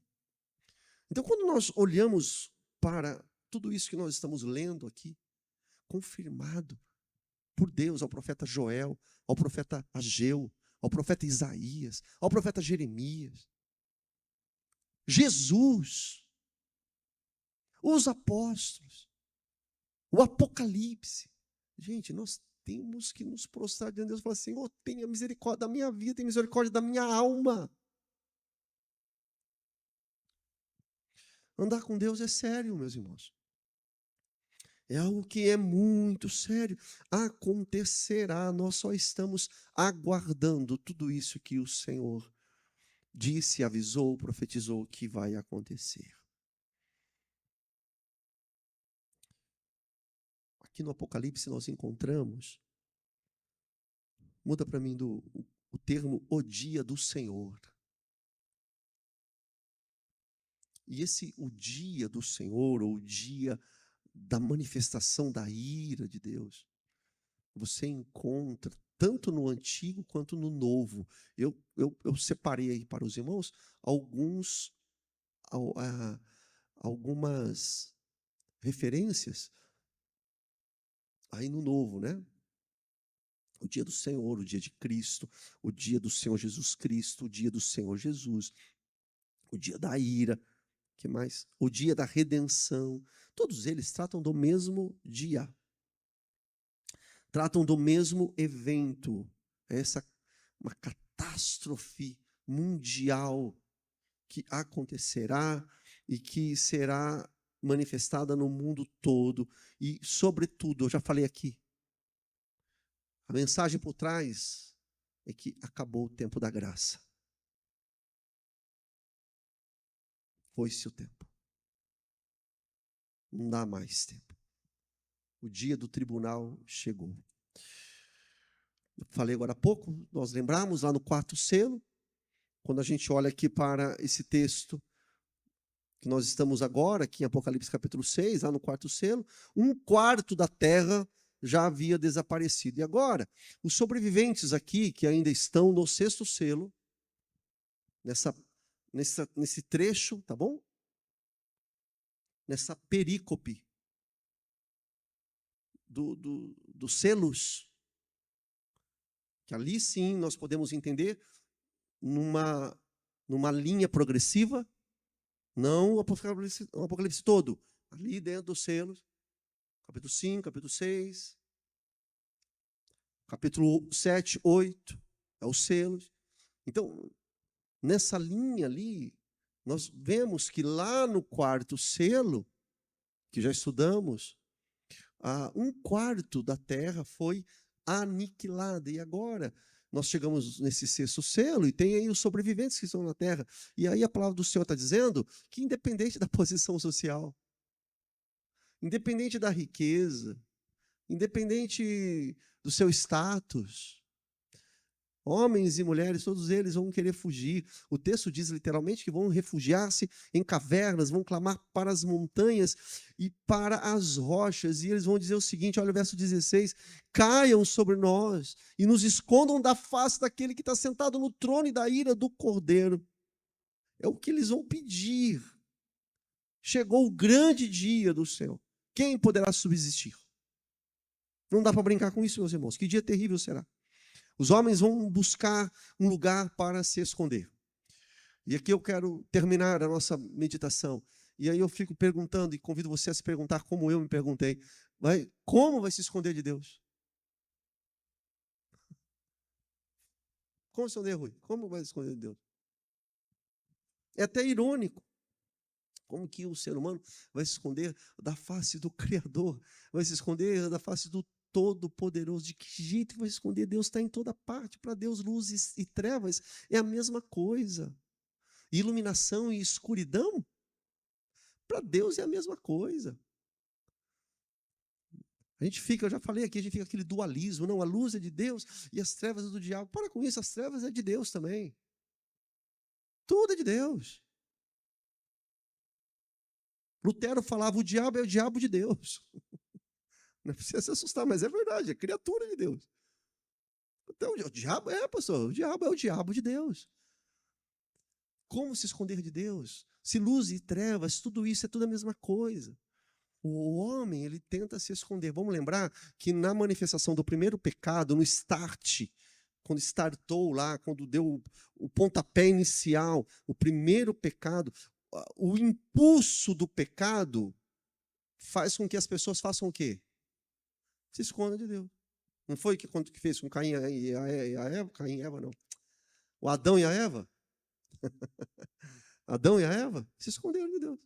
Então, quando nós olhamos para tudo isso que nós estamos lendo aqui, confirmado por Deus ao profeta Joel, ao profeta Ageu, ao profeta Isaías, ao profeta Jeremias, Jesus, os apóstolos, o Apocalipse. Gente, nós temos que nos prostrar diante de Deus e falar, Senhor, tenha misericórdia da minha vida, tenha misericórdia da minha alma. Andar com Deus é sério, meus irmãos. É algo que é muito sério. Acontecerá, nós só estamos aguardando tudo isso que o Senhor disse, avisou, profetizou que vai acontecer. Aqui no Apocalipse nós encontramos, muda para mim o termo o dia do Senhor. E o dia do Senhor, ou o dia da manifestação da ira de Deus, você encontra tanto no Antigo quanto no Novo. Eu separei aí para os irmãos algumas referências aí no Novo, né? O dia do Senhor, o dia de Cristo, o dia do Senhor Jesus Cristo, o dia do Senhor Jesus, o dia da ira, que mais? O dia da redenção. Todos eles tratam do mesmo dia. Tratam do mesmo evento. Uma catástrofe mundial que acontecerá e que será manifestada no mundo todo. E, sobretudo, eu já falei aqui, a mensagem por trás é que acabou o tempo da graça. Foi-se o tempo. Não dá mais tempo. O dia do tribunal chegou. Eu falei agora há pouco, nós lembramos lá no 4º selo, quando a gente olha aqui para esse texto que nós estamos agora, aqui em Apocalipse capítulo 6, lá no 4º selo, 1/4 da terra já havia desaparecido. E agora, os sobreviventes aqui, que ainda estão no 6º selo, nesse trecho, tá bom? Nessa perícope dos selos, que ali sim nós podemos entender numa linha progressiva, não o Apocalipse todo, ali dentro dos selos, capítulo 5, capítulo 6, capítulo 7, 8, é os selos. Então, nessa linha ali, nós vemos que lá no 4º selo, que já estudamos, 1/4 da terra foi aniquilada. E agora nós chegamos nesse 6º selo e tem aí os sobreviventes que estão na terra. E aí a palavra do Senhor está dizendo que independente da posição social, independente da riqueza, independente do seu status, homens e mulheres, todos eles vão querer fugir. O texto diz literalmente que vão refugiar-se em cavernas, vão clamar para as montanhas e para as rochas. E eles vão dizer o seguinte, olha o verso 16, caiam sobre nós e nos escondam da face daquele que está sentado no trono e da ira do Cordeiro. É o que eles vão pedir. Chegou o grande dia do Senhor. Quem poderá subsistir? Não dá para brincar com isso, meus irmãos. Que dia terrível será. Os homens vão buscar um lugar para se esconder. E aqui eu quero terminar a nossa meditação. E aí eu fico perguntando, e convido você a se perguntar como eu me perguntei. Como vai se esconder de Deus? Como se esconder, Rui? Como vai se esconder de Deus? É até irônico. Como que o ser humano vai se esconder da face do Criador? Vai se esconder da face do Todo-Poderoso? De que jeito que vai se esconder? Deus está em toda parte. Para Deus, luz e trevas é a mesma coisa. Iluminação e escuridão, para Deus é a mesma coisa. A gente fica, eu já falei aqui, a gente fica aquele dualismo. Não, a luz é de Deus e as trevas é do diabo. Para com isso, as trevas é de Deus também. Tudo é de Deus. Lutero falava, o diabo é o diabo de Deus. Não precisa se assustar, mas é verdade, é criatura de Deus. Então, o diabo pastor, o diabo é o diabo de Deus. Como se esconder de Deus? Se luz e trevas, tudo isso é tudo a mesma coisa. O homem, ele tenta se esconder. Vamos lembrar que na manifestação do primeiro pecado, no start, quando startou lá, quando deu o pontapé inicial, o primeiro pecado, o impulso do pecado faz com que as pessoas façam o quê? Se escondam de Deus. Não foi que quando que fez com Caim e a Eva? Caim e Eva, não. O Adão e a Eva? Adão e a Eva se esconderam de Deus.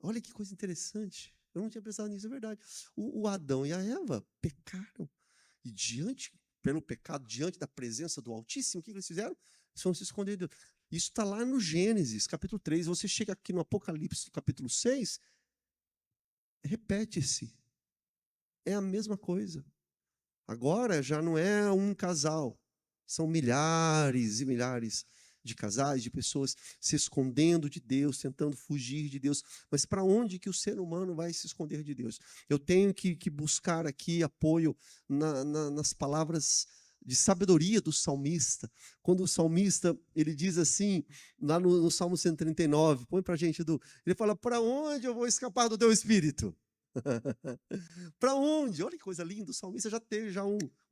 Olha que coisa interessante. Eu não tinha pensado nisso, é verdade. O Adão e a Eva pecaram. E pelo pecado, diante da presença do Altíssimo, o que eles fizeram? Eles vão se esconder de Deus. Isso está lá no Gênesis, capítulo 3. Você chega aqui no Apocalipse, capítulo 6, repete-se. É a mesma coisa. Agora já não é um casal. São milhares e milhares de casais, de pessoas se escondendo de Deus, tentando fugir de Deus. Mas para onde que o ser humano vai se esconder de Deus? Eu tenho que buscar aqui apoio nas palavras de sabedoria do salmista. Quando o salmista, ele diz assim, lá no Salmo 139, põe para a gente, Edu, ele fala, para onde eu vou escapar do teu espírito? Para onde? Olha que coisa linda, o salmista já teve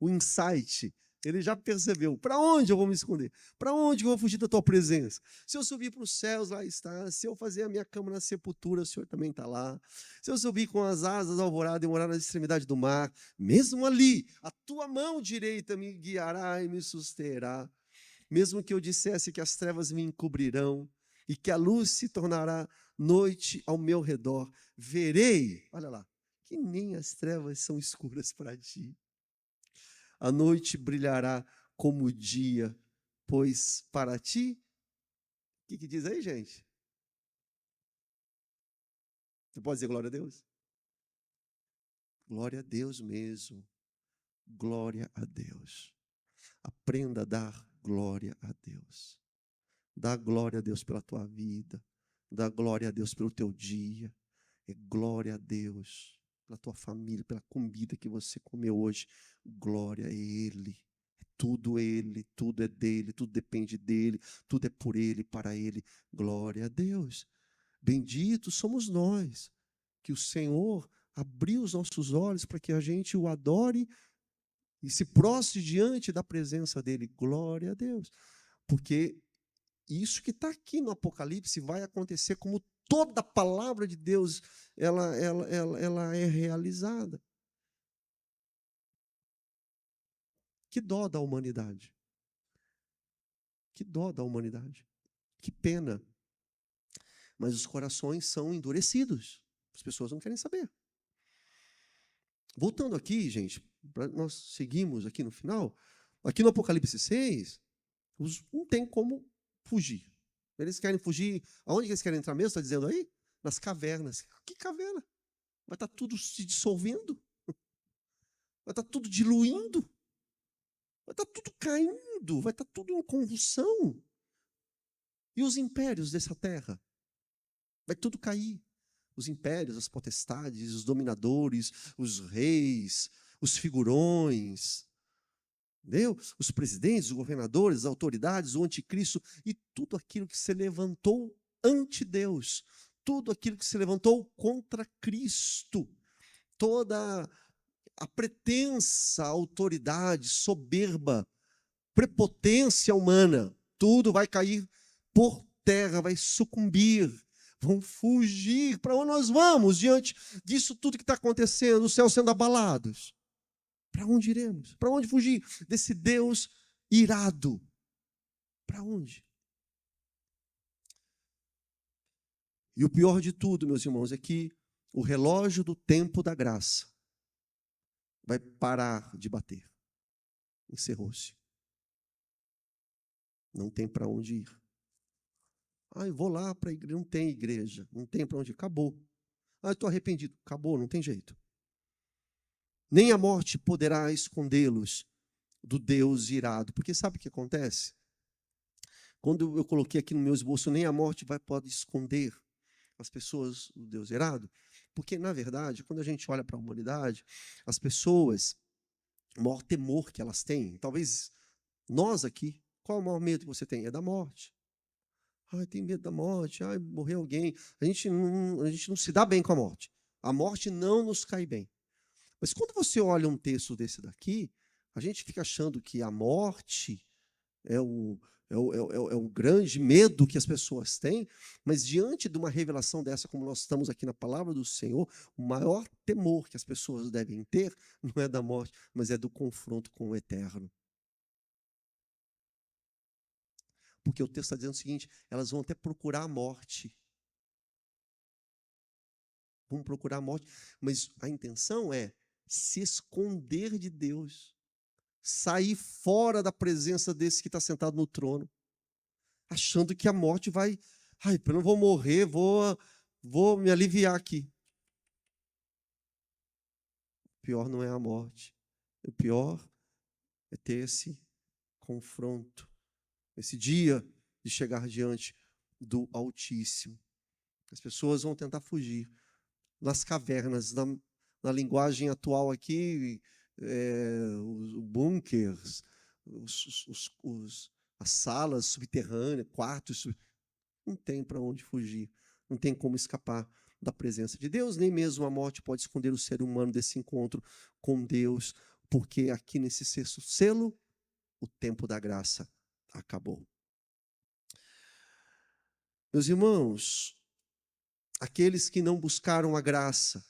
um insight. Ele já percebeu. Para onde eu vou me esconder? Para onde eu vou fugir da tua presença? Se eu subir para os céus, lá está. Se eu fazer a minha cama na sepultura, o Senhor também está lá. Se eu subir com as asas da alvorada e morar na extremidade do mar, mesmo ali, a tua mão direita me guiará e me susterá. Mesmo que eu dissesse que as trevas me encobrirão e que a luz se tornará noite ao meu redor, verei, olha lá, que nem as trevas são escuras para ti. A noite brilhará como o dia, pois para ti, o que diz aí, gente? Você pode dizer glória a Deus? Glória a Deus mesmo. Glória a Deus. Aprenda a dar glória a Deus. Dá glória a Deus pela tua vida. Dá glória a Deus pelo teu dia. É glória a Deus pela tua família, pela comida que você comeu hoje. Glória a Ele. Tudo Ele, tudo é dele, tudo depende dele, tudo é por Ele, para Ele. Glória a Deus. Benditos somos nós, que o Senhor abriu os nossos olhos para que a gente o adore e se prostre diante da presença dele. Glória a Deus. Porque isso que está aqui no Apocalipse vai acontecer como toda a palavra de Deus ela é realizada. Que dó da humanidade. Que dó da humanidade. Que pena. Mas os corações são endurecidos. As pessoas não querem saber. Voltando aqui, gente, nós seguimos aqui no final. Aqui no Apocalipse 6, não tem como fugir. Eles querem fugir. Aonde eles querem entrar mesmo? Está dizendo aí? Nas cavernas. Que caverna? Vai estar tudo se dissolvendo? Vai estar tudo diluindo? Vai estar tudo caindo? Vai estar tudo em convulsão? E os impérios dessa terra? Vai tudo cair. Os impérios, as potestades, os dominadores, os reis, os figurões, entendeu? Os presidentes, os governadores, as autoridades, o anticristo e tudo aquilo que se levantou ante Deus, tudo aquilo que se levantou contra Cristo, toda a pretensa autoridade, soberba, prepotência humana, tudo vai cair por terra, vai sucumbir. Vão fugir. Para onde nós vamos diante disso tudo que está acontecendo, os céus sendo abalados? Para onde iremos? Para onde fugir desse Deus irado? Para onde? E o pior de tudo, meus irmãos, é que o relógio do tempo da graça vai parar de bater. Encerrou-se. Não tem para onde ir. Eu vou lá para a igreja. Não tem igreja. Não tem para onde ir. Acabou. Eu estou arrependido. Acabou, não tem jeito. Nem a morte poderá escondê-los do Deus irado. Porque sabe o que acontece? Quando eu coloquei aqui no meu esboço, nem a morte pode esconder as pessoas do Deus irado. Porque, na verdade, quando a gente olha para a humanidade, as pessoas, o maior temor que elas têm, talvez nós aqui, qual é o maior medo que você tem? É da morte. Tem medo da morte, morreu alguém. A gente não se dá bem com a morte. A morte não nos cai bem. Mas quando você olha um texto desse daqui, a gente fica achando que a morte é o grande medo que as pessoas têm, mas diante de uma revelação dessa, como nós estamos aqui na palavra do Senhor, o maior temor que as pessoas devem ter não é da morte, mas é do confronto com o eterno. Porque o texto está dizendo o seguinte, elas vão até procurar a morte. Vão procurar a morte, mas a intenção é se esconder de Deus, sair fora da presença desse que está sentado no trono. achando que a morte vai... Ai, eu não vou morrer, vou me aliviar aqui. O pior não é a morte. O pior é ter esse confronto, esse dia de chegar diante do Altíssimo. As pessoas vão tentar fugir nas cavernas, na linguagem atual aqui, os bunkers, as salas subterrâneas, quartos, não tem para onde fugir, não tem como escapar da presença de Deus, nem mesmo a morte pode esconder o ser humano desse encontro com Deus, porque aqui nesse sexto selo, o tempo da graça acabou. Meus irmãos, aqueles que não buscaram a graça,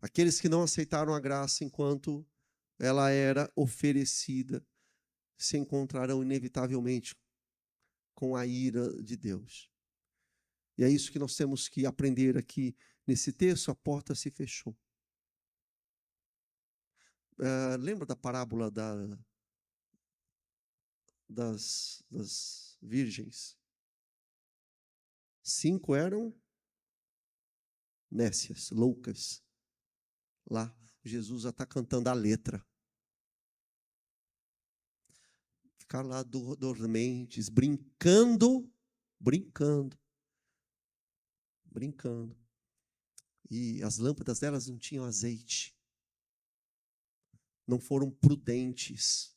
aqueles que não aceitaram a graça enquanto ela era oferecida, se encontrarão inevitavelmente com a ira de Deus. E é isso que nós temos que aprender aqui nesse texto, a porta se fechou. Lembra da parábola das virgens? 5 eram nécias, loucas. Lá, Jesus já está cantando a letra. Ficaram lá dormentes, brincando. E as lâmpadas delas não tinham azeite. Não foram prudentes.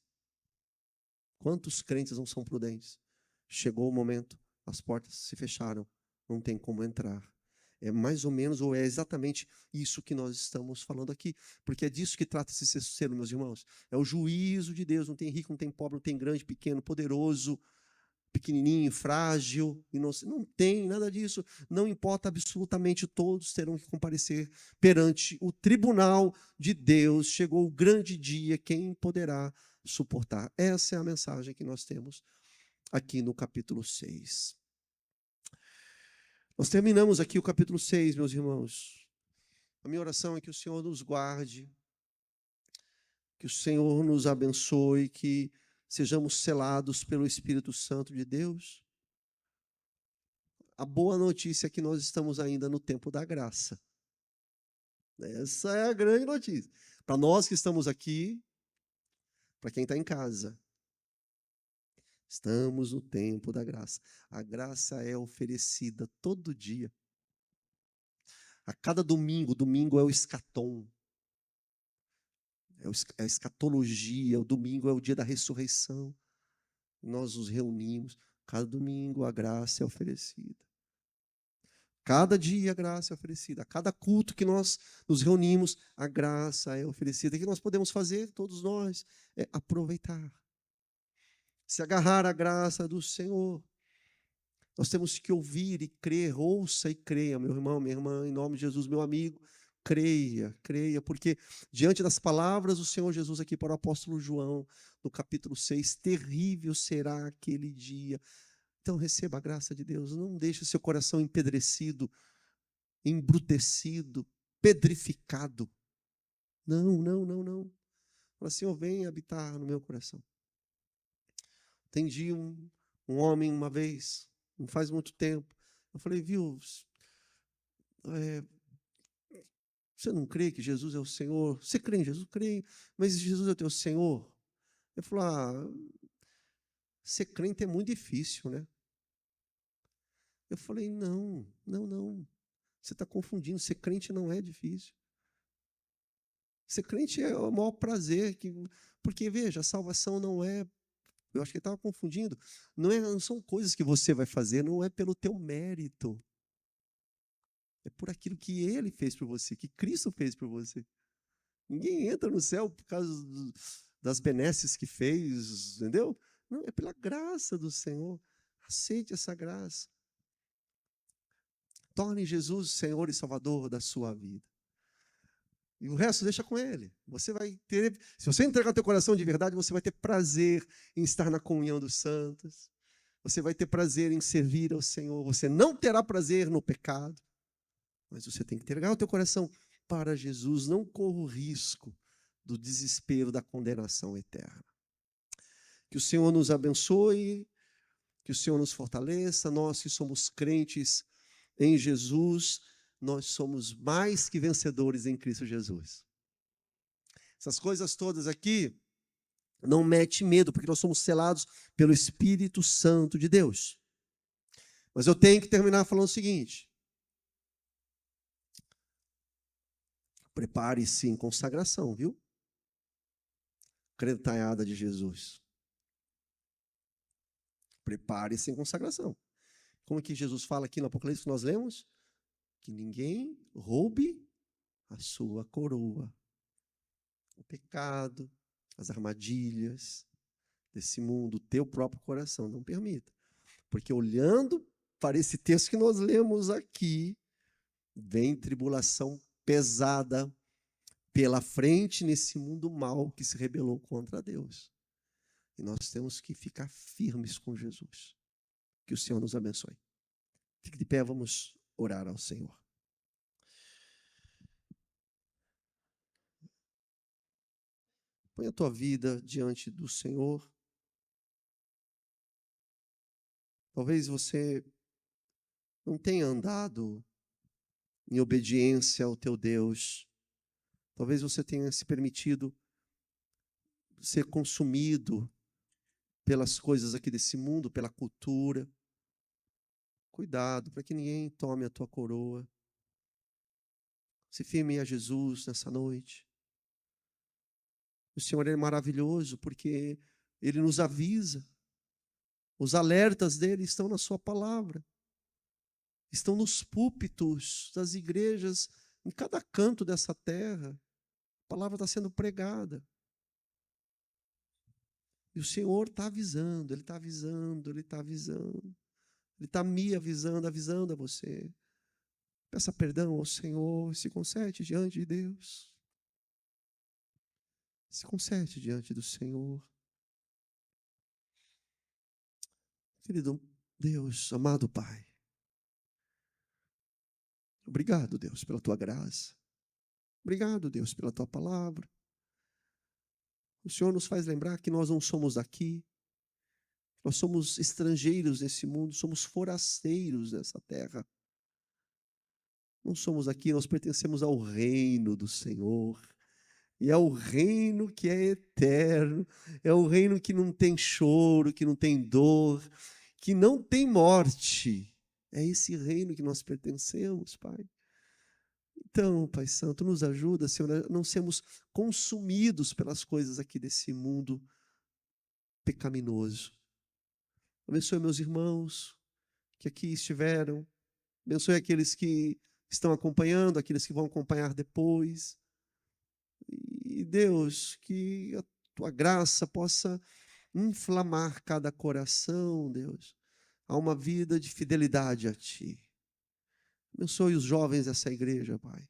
Quantos crentes não são prudentes? Chegou o momento, as portas se fecharam, não tem como entrar. É mais ou menos, ou é exatamente isso que nós estamos falando aqui, porque é disso que trata esse sexto selo, meus irmãos. É o juízo de Deus, não tem rico, não tem pobre, não tem grande, pequeno, poderoso, pequenininho, frágil, não tem nada disso. Não importa, absolutamente todos terão que comparecer perante o tribunal de Deus. Chegou o grande dia, quem poderá suportar? Essa é a mensagem que nós temos aqui no capítulo 6. Nós terminamos aqui o capítulo 6, meus irmãos. A minha oração é que o Senhor nos guarde, que o Senhor nos abençoe, que sejamos selados pelo Espírito Santo de Deus. A boa notícia é que nós estamos ainda no tempo da graça. Essa é a grande notícia. Para nós que estamos aqui, para quem está em casa, estamos no tempo da graça. A graça é oferecida todo dia. A cada domingo, domingo é o escatom. É a escatologia, o domingo é o dia da ressurreição. Nós nos reunimos. Cada domingo a graça é oferecida. Cada dia a graça é oferecida. A cada culto que nós nos reunimos, a graça é oferecida. O que nós podemos fazer, todos nós, é aproveitar. Se agarrar à graça do Senhor. Nós temos que ouvir e crer. Ouça e creia, meu irmão, minha irmã, em nome de Jesus, meu amigo. Creia, porque diante das palavras do Senhor Jesus aqui para o apóstolo João, no capítulo 6, terrível será aquele dia. Então receba a graça de Deus, não deixe seu coração empedrecido, embrutecido, pedrificado. Não. Fala, Senhor, vem habitar no meu coração. Atendi um homem uma vez, não faz muito tempo. Eu falei, viu, você não crê que Jesus é o Senhor? Você crê em Jesus? Creio, mas Jesus é o teu Senhor? Ele falou, ser crente é muito difícil, né? Eu falei, não. Você está confundindo, ser crente não é difícil. Ser crente é o maior prazer, porque, veja, a salvação não é, eu acho que ele estava confundindo, não são coisas que você vai fazer, não é pelo teu mérito. É por aquilo que ele fez por você, que Cristo fez por você. Ninguém entra no céu por causa das benesses que fez, entendeu? Não, é pela graça do Senhor. Aceite essa graça. Torne Jesus Senhor e Salvador da sua vida. E o resto deixa com Ele. Você vai ter, se você entregar o teu coração de verdade, você vai ter prazer em estar na comunhão dos santos. Você vai ter prazer em servir ao Senhor. Você não terá prazer no pecado. Mas você tem que entregar o teu coração para Jesus. Não corra o risco do desespero, da condenação eterna. Que o Senhor nos abençoe. Que o Senhor nos fortaleça, nós que somos crentes em Jesus, nós somos mais que vencedores em Cristo Jesus. Essas coisas todas aqui não mete medo, porque nós somos selados pelo Espírito Santo de Deus. Mas eu tenho que terminar falando o seguinte: prepare-se em consagração, viu? Crentanhada de Jesus. Prepare-se em consagração. Como que Jesus fala aqui no Apocalipse que nós lemos? Que ninguém roube a sua coroa. O pecado, as armadilhas desse mundo, o teu próprio coração, não permita. Porque olhando para esse texto que nós lemos aqui, vem tribulação pesada pela frente nesse mundo mau que se rebelou contra Deus. E nós temos que ficar firmes com Jesus. Que o Senhor nos abençoe. Fique de pé, vamos orar ao Senhor. Põe a tua vida diante do Senhor. Talvez você não tenha andado em obediência ao teu Deus. Talvez você tenha se permitido ser consumido pelas coisas aqui desse mundo, pela cultura. Cuidado, para que ninguém tome a tua coroa. Se firme a Jesus nessa noite. O Senhor é maravilhoso porque Ele nos avisa. Os alertas dele estão na sua palavra. Estão nos púlpitos das igrejas, em cada canto dessa terra. A palavra está sendo pregada. E o Senhor está avisando, Ele está avisando, Ele está avisando. Ele está me avisando, avisando a você. Peça perdão ao Senhor, se conserte diante de Deus. Se conserte diante do Senhor. Querido Deus, amado Pai, obrigado, Deus, pela Tua graça. Obrigado, Deus, pela Tua palavra. O Senhor nos faz lembrar que nós não somos daqui. Nós somos estrangeiros nesse mundo, somos forasteiros nessa terra. Não somos aqui, nós pertencemos ao reino do Senhor. E é o reino que é eterno, é o reino que não tem choro, que não tem dor, que não tem morte. É esse reino que nós pertencemos, Pai. Então, Pai Santo, nos ajuda, Senhor, a não sermos consumidos pelas coisas aqui desse mundo pecaminoso. Abençoe meus irmãos que aqui estiveram. Abençoe aqueles que estão acompanhando, aqueles que vão acompanhar depois. E Deus, que a Tua graça possa inflamar cada coração, Deus, a uma vida de fidelidade a Ti. Abençoe os jovens dessa igreja, Pai.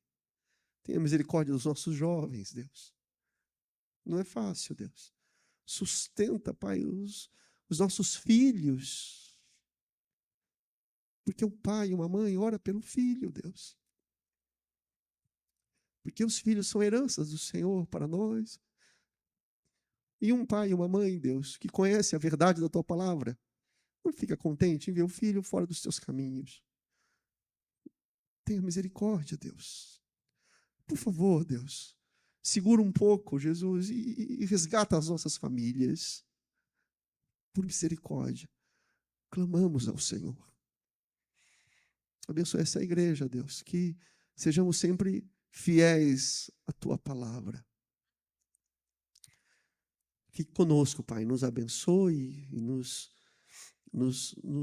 Tenha misericórdia dos nossos jovens, Deus. Não é fácil, Deus. Sustenta, Pai, os nossos filhos. Porque um pai e uma mãe ora pelo filho, Deus. Porque os filhos são heranças do Senhor para nós. E um pai e uma mãe, Deus, que conhece a verdade da Tua palavra, não fica contente em ver o filho fora dos Teus caminhos. Tenha misericórdia, Deus. Por favor, Deus, segura um pouco, Jesus, e resgata as nossas famílias. Por misericórdia, clamamos ao Senhor. Abençoe essa igreja, Deus, que sejamos sempre fiéis à Tua palavra. Fique conosco, Pai, nos abençoe e nos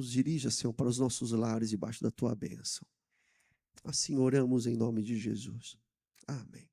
dirija, Senhor, para os nossos lares debaixo da Tua bênção. Assim oramos em nome de Jesus. Amém.